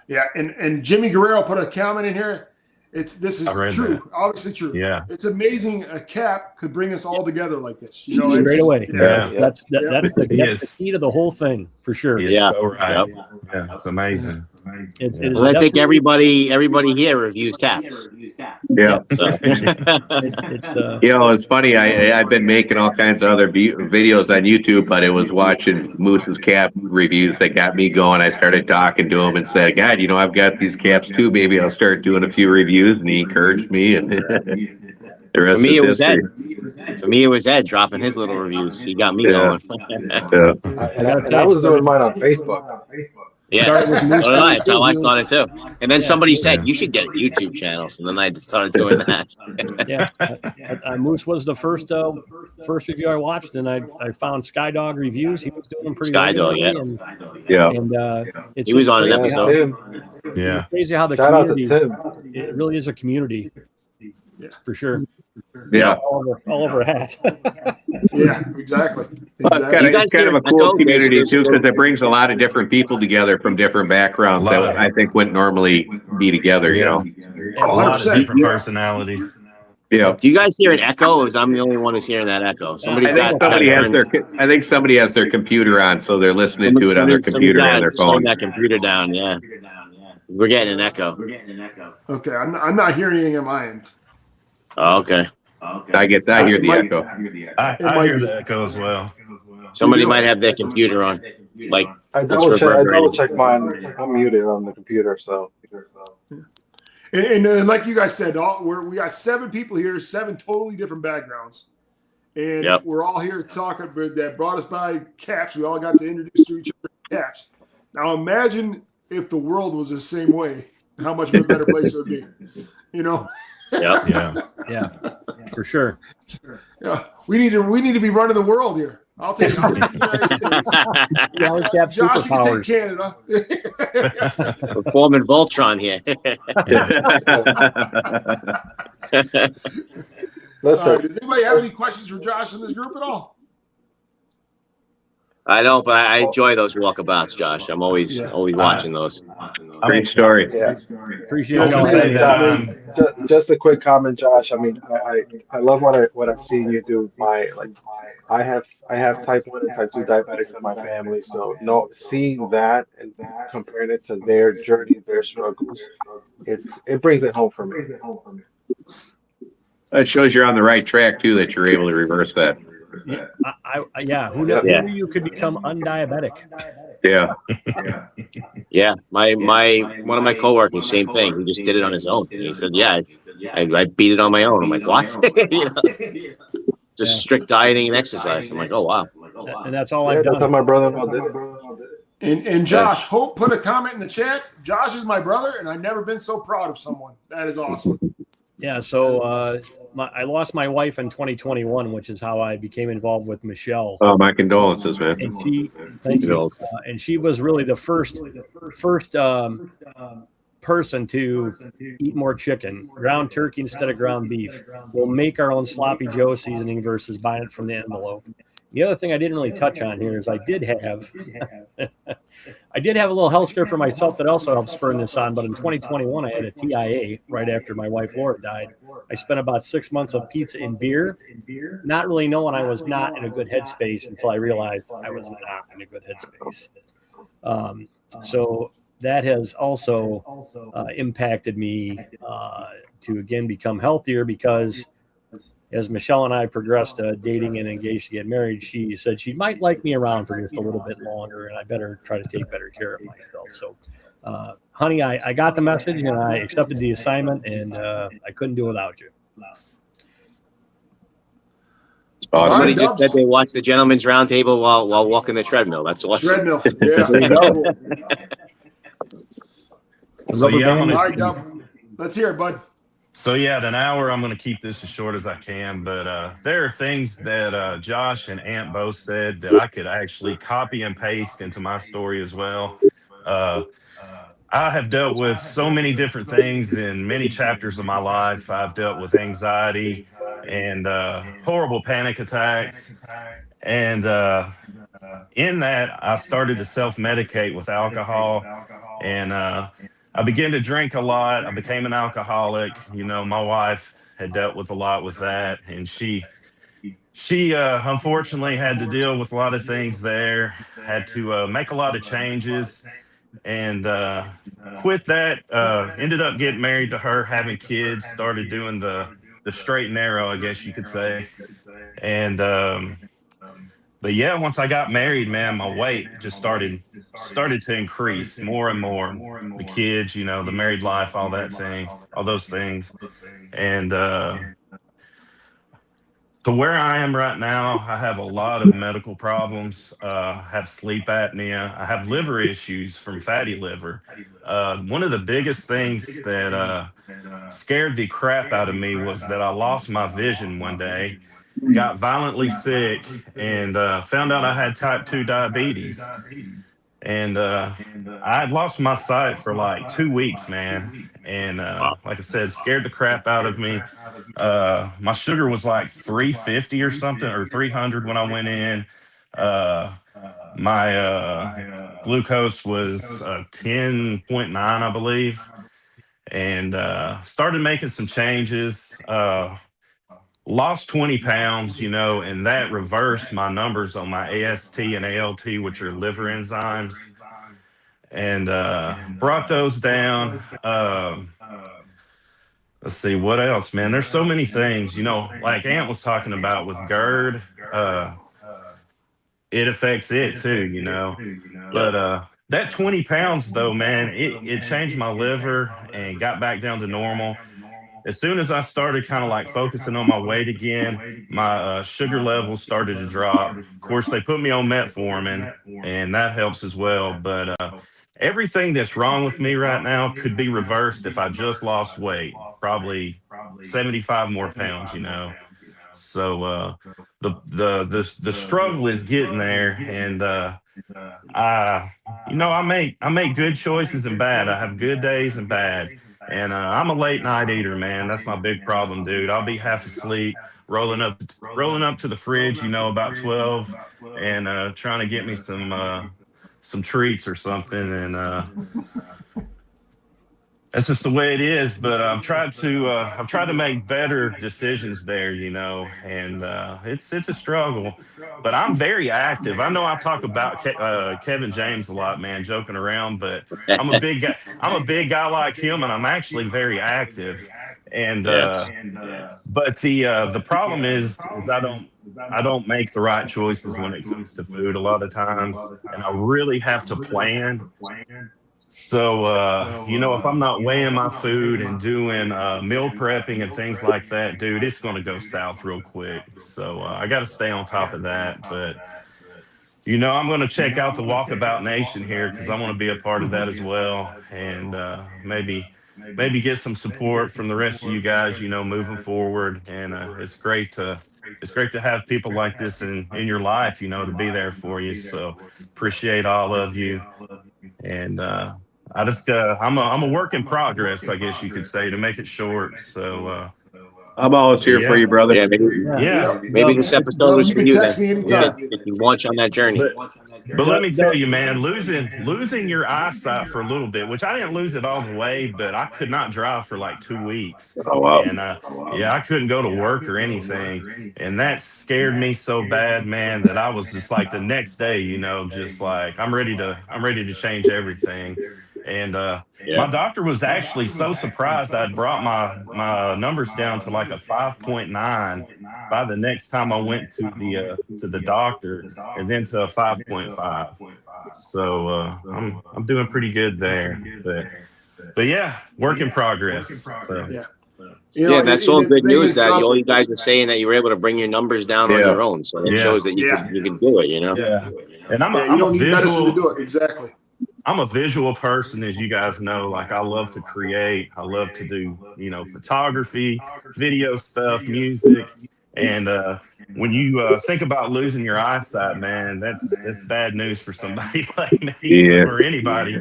Yeah, and Jimmy Guerrero put a comment in here. This is I read true, that. obviously true. Yeah. It's amazing a cap could bring us all together like this. You know, Straight away. Yeah. That's the Yes. key to the whole thing for sure. He is Yeah. so right. Yep. Yeah, it's amazing. It is And I think definitely- everybody here reviews caps. Yeah. So. It's funny. I've been making all kinds of other videos on YouTube, but it was watching Moose's cap reviews that got me going. I started talking to him and said, God, I've got these caps too. Maybe I'll start doing a few reviews. And he encouraged me. And the rest For me, is it was history. Ed. For me, it was Ed dropping his little reviews. He got me going. Yeah. And I was doing mine on Facebook. Yeah, Started with Moose. so did I. That's how I started too. And then somebody said Yeah. you should get a YouTube channel, so then I started doing that. Yeah, Moose was the first review I watched, and I found Skydog reviews. He was doing them pretty Skydog, regularly, Yeah. and it's He was just on an crazy episode. how- Yeah. Crazy how the Shout out to community. Tim. It really is a community, for sure. Yeah. All over a hat. Yeah, exactly. Well, it's kind of a cool Echo community is- too, because it brings a lot of different people together from different backgrounds that I think wouldn't normally be together. A lot of 100%. different personalities. Yeah. Do you guys hear an echo, or is I'm the only one who's hearing that echo? Somebody's got I think somebody has their computer on, so they're listening to it on their computer and their phone. Turn that computer down. Yeah, we're getting an echo. Okay, I'm not hearing anything on my end. Oh, okay. I hear the echo. I hear the echo as well. Somebody might have their computer on. Like I it's double reverberating. check mine. I'm muted on the computer, so. And like you guys said, we got 7 people here, 7 totally different backgrounds. And Yep. we're all here talking that brought us by caps. We all got to introduce to each other caps. Now imagine if the world was the same way, how much of a better place it would be. Yep. Yeah, for sure. Yeah, we need to be running the world here. I'll take the United States. Yeah, we have Josh, you can take superpowers. Canada. We're forming Voltron here. Listen, All right, does anybody have any questions for Josh in this group at all? I don't, but I enjoy those walkabouts, Josh. I'm always watching those. Great story. yeah. Appreciate I'll just say it. that Just a quick comment, Josh. I mean, I love what I've seen you do. I have type 1 and type 2 diabetics in my family, so seeing that and comparing it to their journey, their struggles, it brings it home for me. It shows you're on the right track too, that you're able to reverse that. Who knew you could become undiabetic? Yeah. Yeah, my one of my coworkers, same thing. He just did it on his own. He said, "Yeah, I beat it on my own." I'm like, "What?" Just strict dieting and exercise. I'm like, "Oh wow." And that's all Yeah, I've that's how done. my brother-in-law did. And Josh, Hope put a comment in the chat. Josh is my brother, and I've never been so proud of someone. That is awesome. Yeah, so I lost my wife in 2021, which is how I became involved with Michelle. Oh, my condolences, man. And thank you. And she was really the first person to eat more chicken, ground turkey instead of ground beef. We'll make our own sloppy Joe seasoning versus buying it from the envelope. The other thing I didn't really touch on here is I did have a little health scare for myself that also helped spur this on. But in 2021, I had a TIA right after my wife Laura died. I spent about 6 months of pizza and beer, not really knowing I was not in a good headspace until I realized I was not in a good headspace. So that has also impacted me to again become healthier, because as Michelle and I progressed dating and engaged to get married, she said she might like me around for just a little bit longer, and I better try to take better care of myself. So, honey, I got the message and I accepted the assignment, and I couldn't do without you. Awesome. Somebody just said they watched the Gentleman's Roundtable while walking the treadmill. That's awesome. Treadmill. Yeah. That's cool. So yeah, All right, Dub. Let's hear it, bud. So yeah, at an hour, I'm going to keep this as short as I can. But there are things that Josh and Ant both said that I could actually copy and paste into my story as well. I have dealt with so many different things in many chapters of my life. I've dealt with anxiety and horrible panic attacks. And in that, I started to self-medicate with alcohol. And I began to drink a lot. I became an alcoholic. You know, my wife had dealt with a lot with that, and she unfortunately had to deal with a lot of things there. Had to make a lot of changes, and quit that. Ended up getting married to her, having kids, started doing the straight and narrow, I guess you could say. And but yeah, once I got married, man, my weight just started to increase more and more. The kids, you know, the married life, all that thing, all those things. And to where I am right now, I have a lot of medical problems. I have sleep apnea. I have liver issues from fatty liver. One of the biggest things that scared the crap out of me was that I lost my vision one day, got violently sick, and found out I had type 2 diabetes. And I had lost my sight for like 2 weeks, man. And like I said, scared the crap out of me. My sugar was like 350 or something, or 300 when I went in. My glucose was 10.9, I believe. And started making some changes. Lost 20 pounds, you know, and that reversed my numbers on my AST and ALT, which are liver enzymes, and brought those down. Let's see, what else, man? There's so many things, you know, like Ant was talking about with GERD. It affects it too, you know. But that 20 pounds, though, man, it changed my liver and got back down to normal. As soon as I started kind of like focusing on my weight again, my sugar levels started to drop. Of course, they put me on metformin, and that helps as well. But everything that's wrong with me right now could be reversed if I just lost weight, probably 75 more pounds, you know. So the struggle is getting there, and you know, I make good choices and bad. I have good days and bad. And I'm a late night eater, man. That's my big problem, dude. I'll be half asleep, rolling up to the fridge, you know, about 12, and trying to get me some treats or something. And that's just the way it is. But I've tried to make better decisions there, you know, and it's a struggle. But I'm very active. I know I talk about Kevin James a lot, man, joking around, but I'm a big guy. I'm a big guy like him, and I'm actually very active. And but the problem is I don't make the right choices when it comes to food a lot of times, and I really have to plan. So, you know, if I'm not weighing my food and doing meal prepping and things like that, dude, it's going to go south real quick. So I got to stay on top of that. But, you know, I'm going to check out the Walkabout Nation here because I want to be a part of that as well. And maybe get some support from the rest of you guys, you know, moving forward. And it's great to have people like this in your life, you know, to be there for you. So appreciate all of you. And I just I'm a work in progress, I guess you could say, to make it short. So I'm always here for you, brother. Yeah, maybe this episode was for you. Text me anytime. If you launch on that journey. But let me tell you, man, losing your eyesight for a little bit, which I didn't lose it all the way, but I could not drive for like 2 weeks. Oh, wow. And I couldn't go to work or anything. And that scared me so bad, man, that I was just like the next day, you know, just like I'm ready to change everything. And my doctor was actually so surprised I'd brought my numbers down to like a 5.9 by the next time I went to the doctor, and then to a 5.5. So I'm doing pretty good there. But yeah, work in progress. So. Yeah. Yeah, that's all good news that all you guys are saying that you were able to bring your numbers down on your own. So it shows that you can do it, you know? Yeah. And I'm you don't a need medicine to visual, do it. Exactly. I'm a visual person, as you guys know. Like, I love to create. I love to do, you know, photography, video stuff, music. And when you think about losing your eyesight, man, that's bad news for somebody like me or anybody.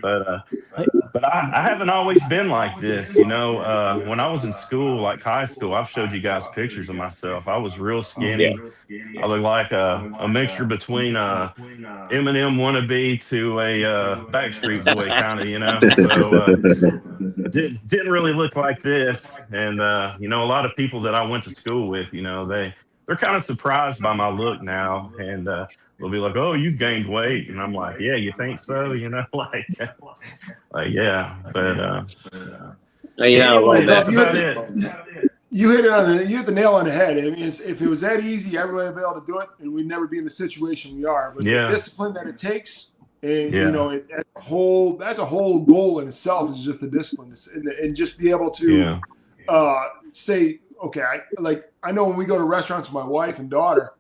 But I haven't always been like this, you know. When I was in school, like high school, I've showed you guys pictures of myself. I was real skinny. I looked like a mixture between Eminem wannabe to a Backstreet Boy kind of, you know. So didn't really look like this. And you know, a lot of people that I went to school with, you know, they're kind of surprised by my look now, and they'll be like, "Oh, you've gained weight," and I'm like, "Yeah, you think so?" You know, like yeah, but Yeah, well, anyway, that's you about hit it. You hit the nail on the head. I mean, if it was that easy, everybody would be able to do it, and we'd never be in the situation we are. But the discipline that it takes, and you know, that's a whole goal in itself, is just the discipline, and just be able to say, okay, I know when we go to restaurants with my wife and daughter,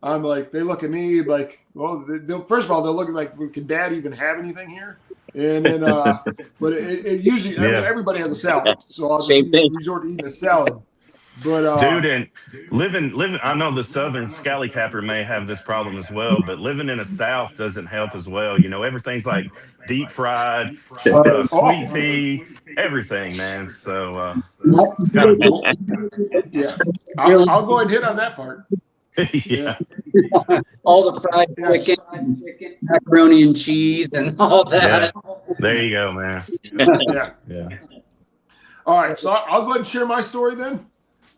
I'm like, they look at me like, well, first of all, they'll look at like, can Dad even have anything here? And then, but it usually, I mean, everybody has a salad, so I'll just resort to eating a salad. But dude, and living, I know the Southern Scally Capper may have this problem as well, but living in the South doesn't help as well. You know, everything's like deep fried, sweet tea, everything, man. So it's kind of I'll go ahead and hit on that part. yeah. All the fried chicken, macaroni and cheese, and all that. Yeah. There you go, man. Yeah. All right, so I'll go ahead and share my story then.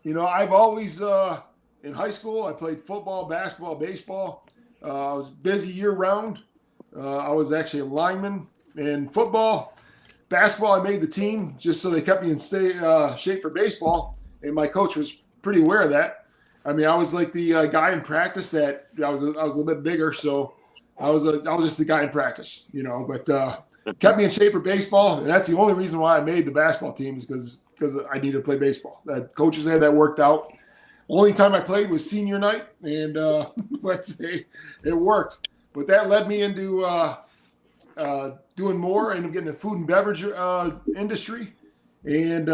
You know, I've always in high school I played football, basketball, baseball. I was busy year round. I was actually a lineman in football. Basketball, I made the team just so they kept me in shape for baseball, and my coach was pretty aware of that. I mean, I was like the guy in practice that I was a little bit bigger, so I was just the guy in practice, you know. But kept me in shape for baseball, and that's the only reason why I made the basketball team, is because I needed to play baseball. That coaches had that worked out. Only time I played was senior night, and let's say it worked. But that led me into doing more, and getting the food and beverage industry, and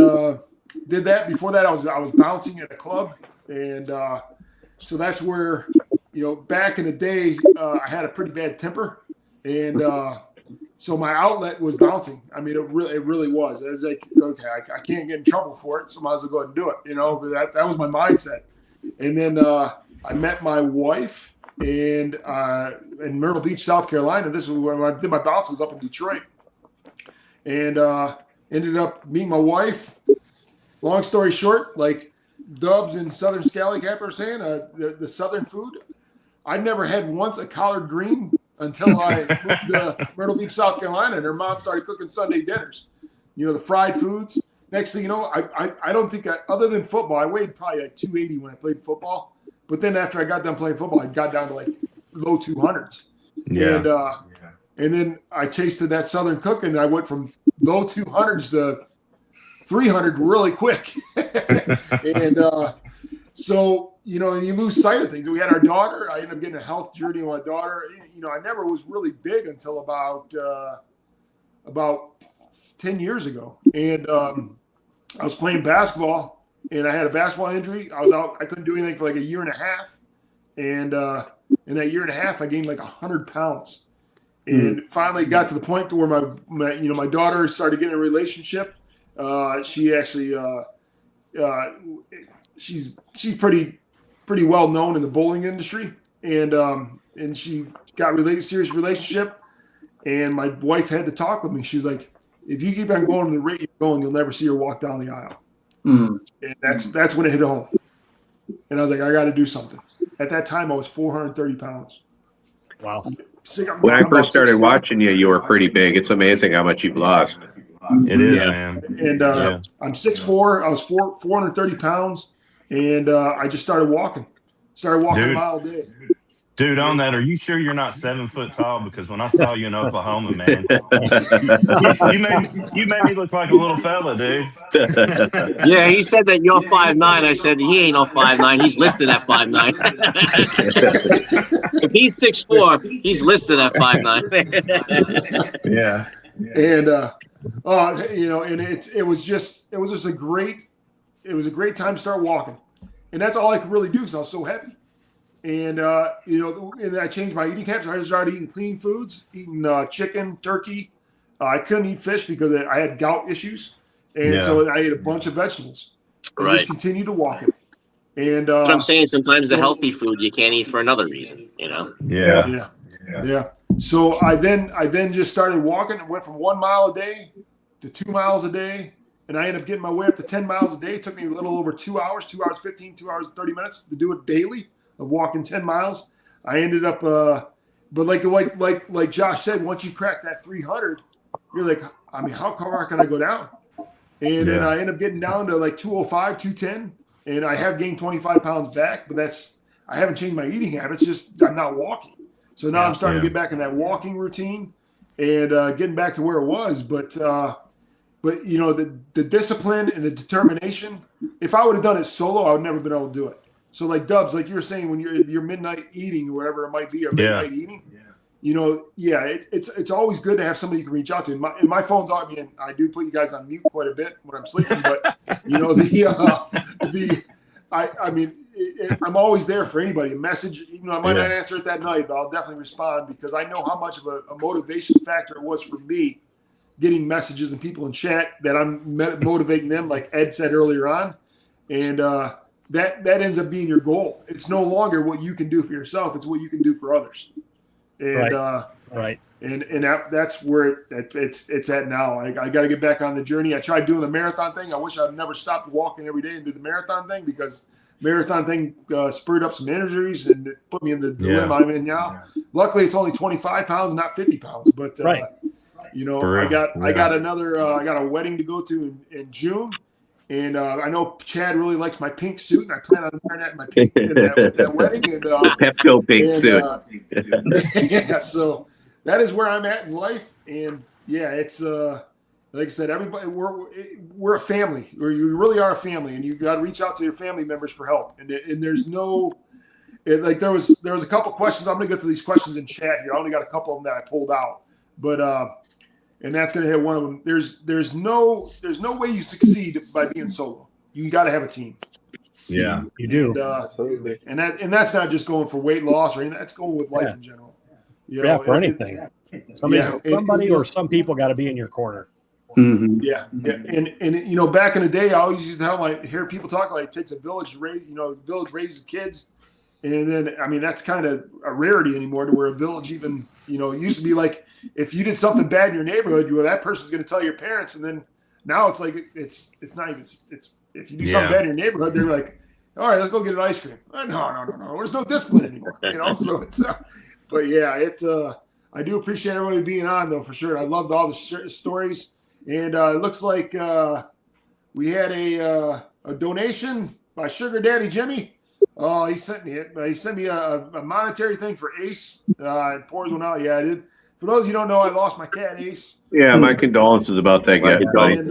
did that. Before that, I was bouncing at a club. And so that's where, you know, back in the day, I had a pretty bad temper, and so my outlet was bouncing. I mean, it really was. It was like, okay, I can't get in trouble for it, so I might as well go ahead and do it. You know, but that was my mindset. And then I met my wife in Myrtle Beach, South Carolina. This was when I did my bounces up in Detroit, and ended up meeting my wife. Long story short, like Dubs and Southern Scally Capper saying, the Southern food, I never had once a collard green until I moved to Myrtle Beach, South Carolina, and her mom started cooking Sunday dinners. You know, the fried foods. Next thing you know, I don't think other than football, I weighed probably like 280 when I played football. But then after I got done playing football, I got down to like low 200s. Yeah. And then I tasted that Southern cooking, and I went from low 200s to 300 really quick. And so, you know, and you lose sight of things. We had our daughter. I ended up getting a health journey with my daughter. You know, I never was really big until about 10 years ago. And I was playing basketball, and I had a basketball injury. I was out. I couldn't do anything for like a year and a half. And in that year and a half, I gained like 100 pounds. And finally got to the point to where my daughter started getting a relationship. She actually she's pretty well known in the bowling industry, and she got serious relationship, and my wife had to talk with me. She's like, if you keep on going the rate you're going, you'll never see her walk down the aisle. And that's when it hit home. And I was like, I got to do something. At that time, I was 430 pounds. Wow. When I first started watching you, you were pretty big. It's amazing how much you've lost. It is, man. And I'm 6'4". I was 430 pounds, and I just started walking. A mile a day. Dude, on that, are you sure you're not 7 foot tall? Because when I saw you in Oklahoma, man, you made me look like a little fella, dude. Yeah, he said that you're 5'9". I said he ain't no 5'9". He's listed at 5'9". If he's 6'4", he's listed at 5'9". Yeah. And you know, and it was just a great time to start walking, and that's all I could really do because I was so heavy. And you know, and I changed my eating habits. I started eating clean foods, eating chicken, turkey, I couldn't eat fish because I had gout issues, and so I ate a bunch of vegetables. And Right. just continued to walk it. And That's what I'm saying. Sometimes the healthy food you can't eat for another reason, you know? Yeah. So I then just started walking and went from 1 mile a day to 2 miles a day. And I ended up getting my way up to 10 miles a day. It took me a little over 2 hours, 2 hours 15, 2 hours 30 minutes to do it daily of walking 10 miles. I ended up, but like Josh said, once you crack that 300, you're like, I mean, how far can I go down? And then I end up getting down to like 205, 210. And I have gained 25 pounds back, but I haven't changed my eating habits. Just I'm not walking. So now I'm starting to get back in that walking routine and getting back to where it was. But you know, the discipline and the determination, if I would have done it solo, I would never been able to do it. So like Dubs, like you were saying, when you're midnight eating or whatever it might be, or midnight eating, you know, it's always good to have somebody you can reach out to. And my phone's on me, and I do put you guys on mute quite a bit when I'm sleeping. But you know, I mean, I'm always there for anybody. A message, you know, I might not answer it that night, but I'll definitely respond because I know how much of a motivation factor it was for me getting messages and people in chat that I'm motivating them, like Ed said earlier on, and that ends up being your goal. It's no longer what you can do for yourself; it's what you can do for others. And and that's where it's at now. I got to get back on the journey. I tried doing the marathon thing. I wish I'd never stopped walking every day and did the marathon thing because marathon thing spurred up some injuries and it put me in the dilemma I'm in now. Luckily, it's only 25 pounds, not 50 pounds. But you know, I got a wedding to go to in June. And I know Chad really likes my pink suit, and I plan on wearing that in my pink with that wedding. And Pepto pink suit. Yeah, so that is where I'm at in life. And yeah, it's like I said, everybody we're a family. You really are a family, and you got to reach out to your family members for help. And there's no like there was a couple questions. I'm gonna get to these questions in chat here. I only got a couple of them that I pulled out, but and that's going to hit one of them. There's no way you succeed by being solo. You got to have a team. Yeah, you do. And that's not just going for weight loss or anything. That's going with life in general. You know, for anything. Somebody or some people got to be in your corner. Mm-hmm. Yeah. And you know, back in the day, I always used to hear people talk like it takes a village to raise. You know, village raises kids. And then, I mean, that's kind of a rarity anymore to where a village even, you know, it used to be like if you did something bad in your neighborhood, well, that person's going to tell your parents. And then now it's like it's not even it's if you do something bad in your neighborhood, they're like, all right, let's go get an ice cream. No. There's no discipline anymore. You know, so it's but yeah, I do appreciate everybody being on though for sure. I loved all the stories, and it looks like we had a donation by Sugar Daddy Jimmy. Oh, he sent me it. He sent me a monetary thing for Ace. It pours one out. Yeah, I did. For those of you who don't know, I lost my cat Ace. Yeah, my condolences about that guy. And,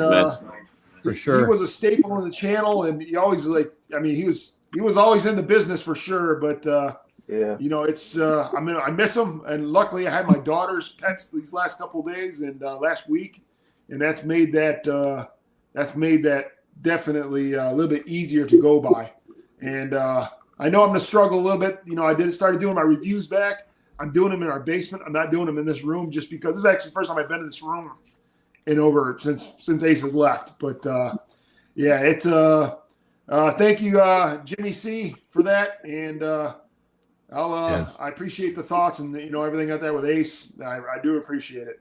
for sure, he was a staple in the channel, and he always he was always in the business for sure. But you know, it's I miss him, and luckily I had my daughter's pets these last couple of days and last week, and that's made that definitely a little bit easier to go by. And I know I'm going to struggle a little bit. You know, I started doing my reviews back. I'm doing them in our basement. I'm not doing them in this room just because this is actually the first time I've been in this room in over since Ace has left. But yeah, it's thank you, Jimmy C, for that. And I appreciate the thoughts and you know everything out there with Ace. I do appreciate it.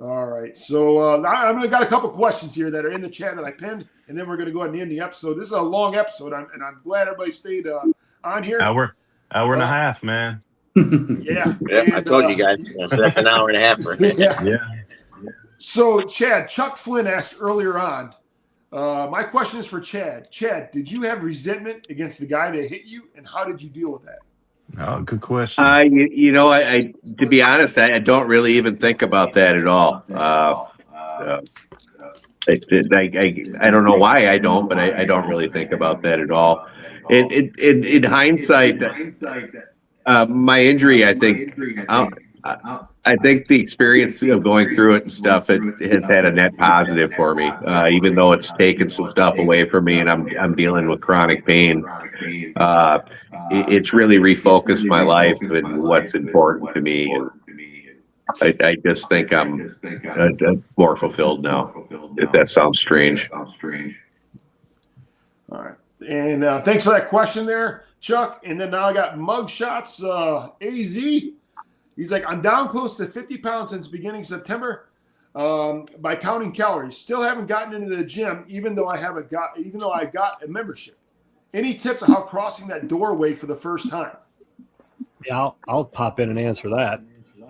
All right, so I'm got a couple questions here that are in the chat that I pinned, and then we're going to go ahead and end the episode. This is a long episode, and I'm glad everybody stayed on here. Hour and a half, man. Yeah, I told you guys. So that's an hour and a half for me. Yeah. So, Chad, Chuck Flynn asked earlier on. My question is for Chad. Chad, did you have resentment against the guy that hit you, and how did you deal with that? Oh, good question. You know, I to be honest, I don't really even think about that at all. I don't know why I don't, but I don't really think about that at all. In hindsight, my injury, I think the experience of going through it and stuff, it has had a net positive for me, even though it's taken some stuff away from me and I'm dealing with chronic pain. It's really refocused my life and what's important to me. I just think I'm more fulfilled now. If that sounds strange. All right. And thanks for that question there, Chuck. And then now I got Mugshots AZ. He's like, I'm down close to 50 pounds since beginning September by counting calories. Still haven't gotten into the gym, even though I got a membership. Any tips on how crossing that doorway for the first time? Yeah, I'll pop in and answer that.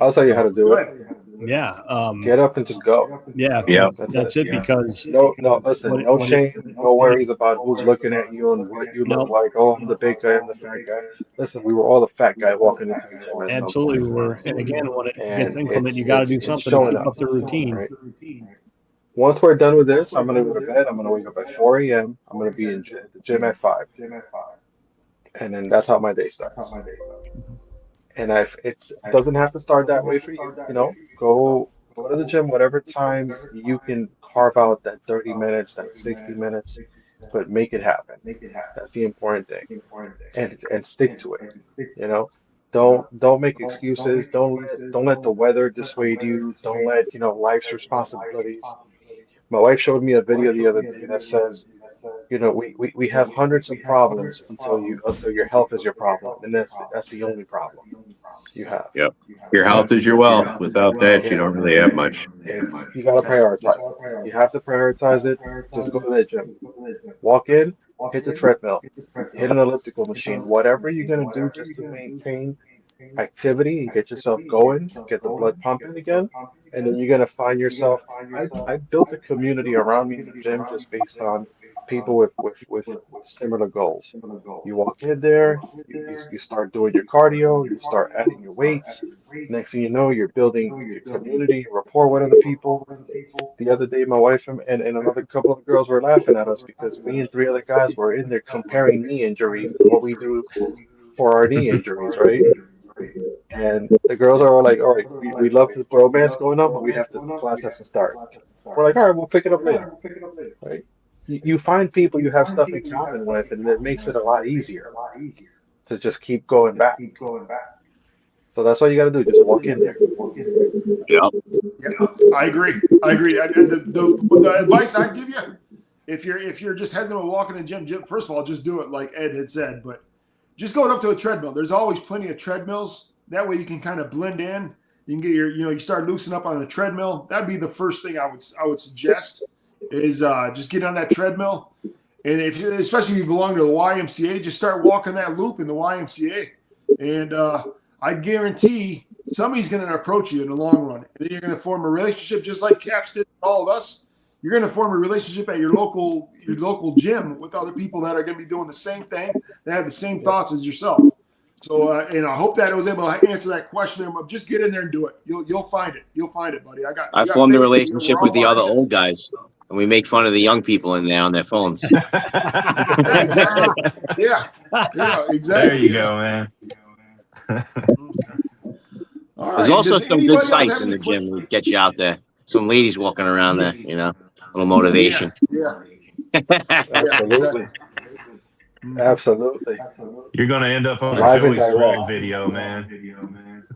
I'll tell you how to do it. Yeah. Get up and just go. Yeah. That's it. Because listen, no shame, no worries about who's looking at you and what you look like. Oh, I'm the big guy, I'm the fat guy. Listen, we were all the fat guy walking into the gym. Absolutely, we were. And again, when it gets inclement, you got to do something to keep up the routine. Right? Once we're done with this, I'm going to go to bed. I'm going to wake up at 4 a.m. I'm going to be in the gym at 5. And then that's how my day starts. And it doesn't have to start that way for you. You know, go to the gym whatever time you can carve out that 30 minutes, that 60 minutes, but make it happen. That's the important thing. And stick to it. You know, don't make excuses. Don't let the weather dissuade you. Don't let life's responsibilities. My wife showed me a video the other day that says, we have hundreds of problems until your health is your problem, and that's the only problem you have. Yep. Your health is your wealth. Without that, you don't really have much. You gotta prioritize. You have to prioritize it. Just go to the gym. Walk in, hit the treadmill, hit an elliptical machine. Whatever you're gonna do just to maintain activity and get yourself going, get the blood pumping again, and then you're gonna find yourself. I built a community around me in the gym just based on people with similar goals. You walk in there, you start doing your cardio, you start adding your weights. Next thing you know, you're building your community, rapport with other people. The other day, my wife and another couple of girls were laughing at us because me and 3 other guys were in there comparing knee injuries and what we do for our knee injuries, right? And the girls are all like, all right, we love the romance going on, but class has to start. We're like, all right, we'll pick it up later, right? You find people you have stuff in common with, and it makes it a lot easier to just keep going back. So that's all you got to do. Just walk in there. Yeah. I agree. The advice I give you, if you're just hesitant to walk in the gym, first of all, just do it like Ed had said. But just going up to a treadmill. There's always plenty of treadmills. That way you can kind of blend in. You can get you start loosening up on a treadmill. That'd be the first thing I would suggest. Is just get on that treadmill, and especially if you belong to the YMCA, just start walking that loop in the YMCA, and I guarantee somebody's going to approach you in the long run, and then you're going to form a relationship just like Caps did with all of us. You're going to form a relationship at your local gym with other people that are going to be doing the same thing, that have the same thoughts as yourself. So, and I hope that I was able to answer that question. Just get in there and do it. You'll find it. You'll find it, buddy. I formed a relationship with the other old guys. And we make fun of the young people in there on their phones. Exactly. Yeah, exactly. There you go, man. There's also some good sights in the gym that get you out there. Some ladies walking around there, a little motivation. Yeah. Absolutely. You're going to end up on a Joey Swall video, man.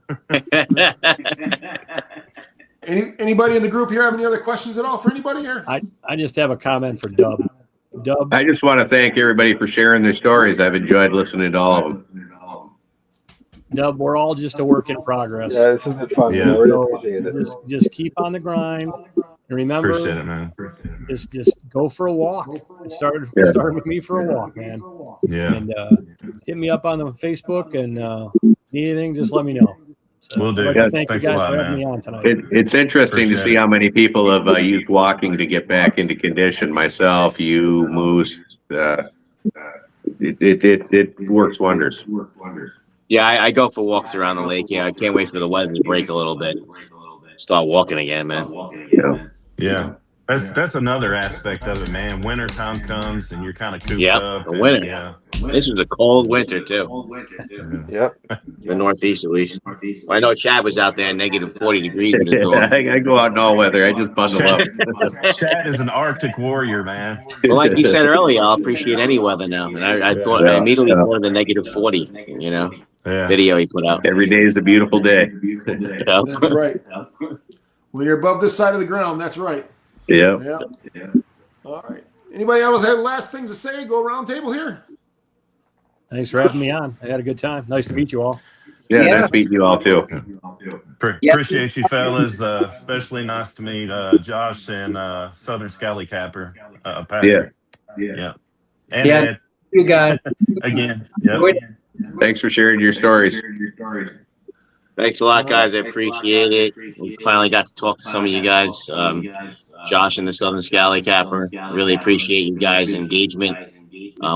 Anybody in the group here have any other questions at all for anybody here? I just have a comment for Dub. I just want to thank everybody for sharing their stories. I've enjoyed listening to all of them. Dub, we're all just a work in progress. Yeah, this has been fun. Yeah. I really appreciate it. Just keep on the grind. And remember, Appreciate it, man. just go for a walk. It started with me for a walk, man. Yeah. And hit me up on the Facebook, and need anything, just let me know. So, Will do. Thank Thanks you guys a lot, for having man. me on tonight. It's interesting to see how many people have used walking to get back into condition. Myself, you, Moose. It works wonders. Yeah, I go for walks around the lake. Yeah, I can't wait for the weather to break a little bit. Start walking again, man. Yeah. That's another aspect of it, man. Winter time comes and you're kind of cooped up. The winter. Yeah. This was a cold winter too. Yep. The Northeast, at least. I know Chad was out there negative 40 degrees in his door. I go out in all weather. I just bundle up. Chad is an Arctic warrior, man. Well, like you said earlier, I'll appreciate any weather now. And I thought I immediately thought of the negative 40, video he put out. Every day is a beautiful day. Yeah. That's right. When you're above this side of the ground, that's right. Yeah. Yeah. All right. Anybody else have last things to say? Go round table here. Thanks for having me on. I had a good time. Nice to meet you all. Yeah, Yeah. nice meeting you all too. Yeah. Appreciate you fellas. Especially nice to meet Josh and Southern Scally Capper, Patrick. Yeah. And Yeah. Ed, You guys. again. Yep. Thanks for sharing your stories. Thanks a lot, guys. I appreciate it. We finally got to talk to some of you guys. Josh and the Southern Scally Capper. Really appreciate you guys' engagement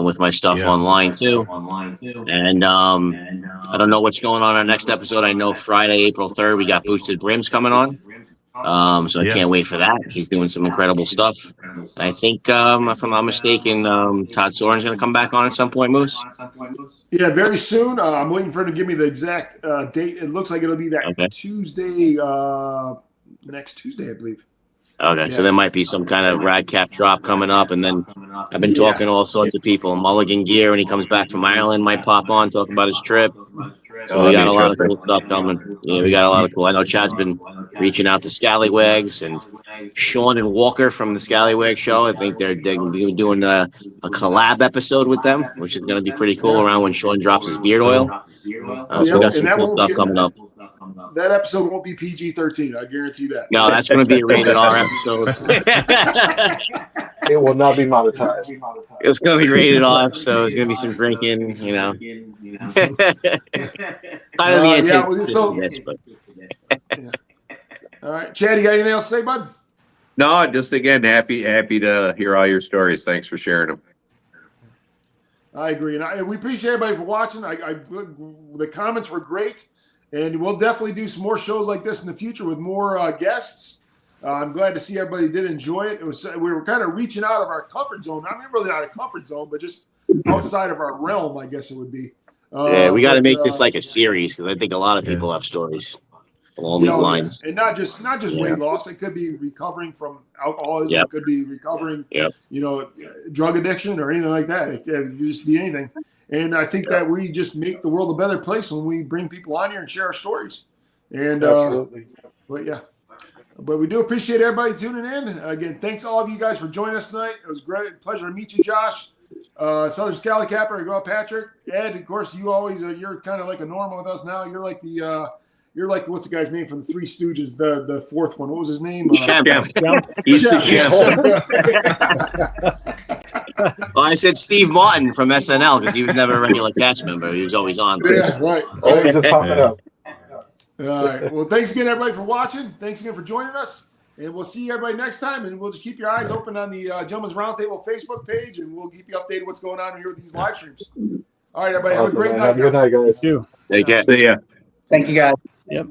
with my stuff online too. And I don't know what's going on our next episode. I know Friday, April 3rd, we got Boosted Brims coming on. So I can't wait for that. He's doing some incredible stuff. And I think, if I'm not mistaken, Todd Soren's going to come back on at some point, Moose. Yeah, very soon. I'm waiting for him to give me the exact date. It looks like it'll be that Tuesday, next Tuesday, I believe. Okay, so there might be some kind of rad cap drop coming up, and then I've been talking to all sorts of people. Mulligan Gear, when he comes back from Ireland, might pop on, talk about his trip. So we got a lot of cool stuff coming. Yeah, we got a lot of cool. I know Chad's been reaching out to Scallywags and Sean and Walker from the Scallywag show. I think they're doing a collab episode with them, which is going to be pretty cool around when Sean drops his beard oil. So we got some cool stuff coming up. That episode won't be PG-13. I guarantee that. No, that's going to be a rated R episode. It will not be monetized. It's going to be rated R, so it's going to be some drinking, you know. Kind of the antithesis, but. All right, Chad, you got anything else to say, bud? No, just again, happy to hear all your stories. Thanks for sharing them. I agree, and we appreciate everybody for watching. The comments were great, and we'll definitely do some more shows like this in the future with more guests. I'm glad to see everybody did enjoy it. We were kind of reaching out of our comfort zone. I mean, really not a comfort zone, but just outside of our realm, I guess it would be. Yeah, we got to make this like a series because I think a lot of people have stories along these lines. And not just weight loss. It could be recovering from alcoholism. It could be recovering, drug addiction or anything like that. It could just be anything. And I think that we just make the world a better place when we bring people on here and share our stories. And Absolutely. But we do appreciate everybody tuning in. Again, thanks all of you guys for joining us tonight. It was great. Pleasure to meet you, Josh. Southern Scally Capper, go Patrick. Ed, of course, you always you're kind of like a normal with us now. You're like you're like, what's the guy's name from the Three Stooges? The fourth one. What was his name? Champ. He's the champ. Well, I said Steve Martin from SNL because he was never a regular cast member. He was always on. Yeah, right. Always just popping up. All right. Well, thanks again, everybody, for watching. Thanks again for joining us. And we'll see everybody next time. And we'll just keep your eyes open on the Gentleman's Roundtable Facebook page, and we'll keep you updated what's going on here with these live streams. All right, everybody. Have a great night. Have a good night, guys. You. Take care. See ya. Thank you, guys. Yep.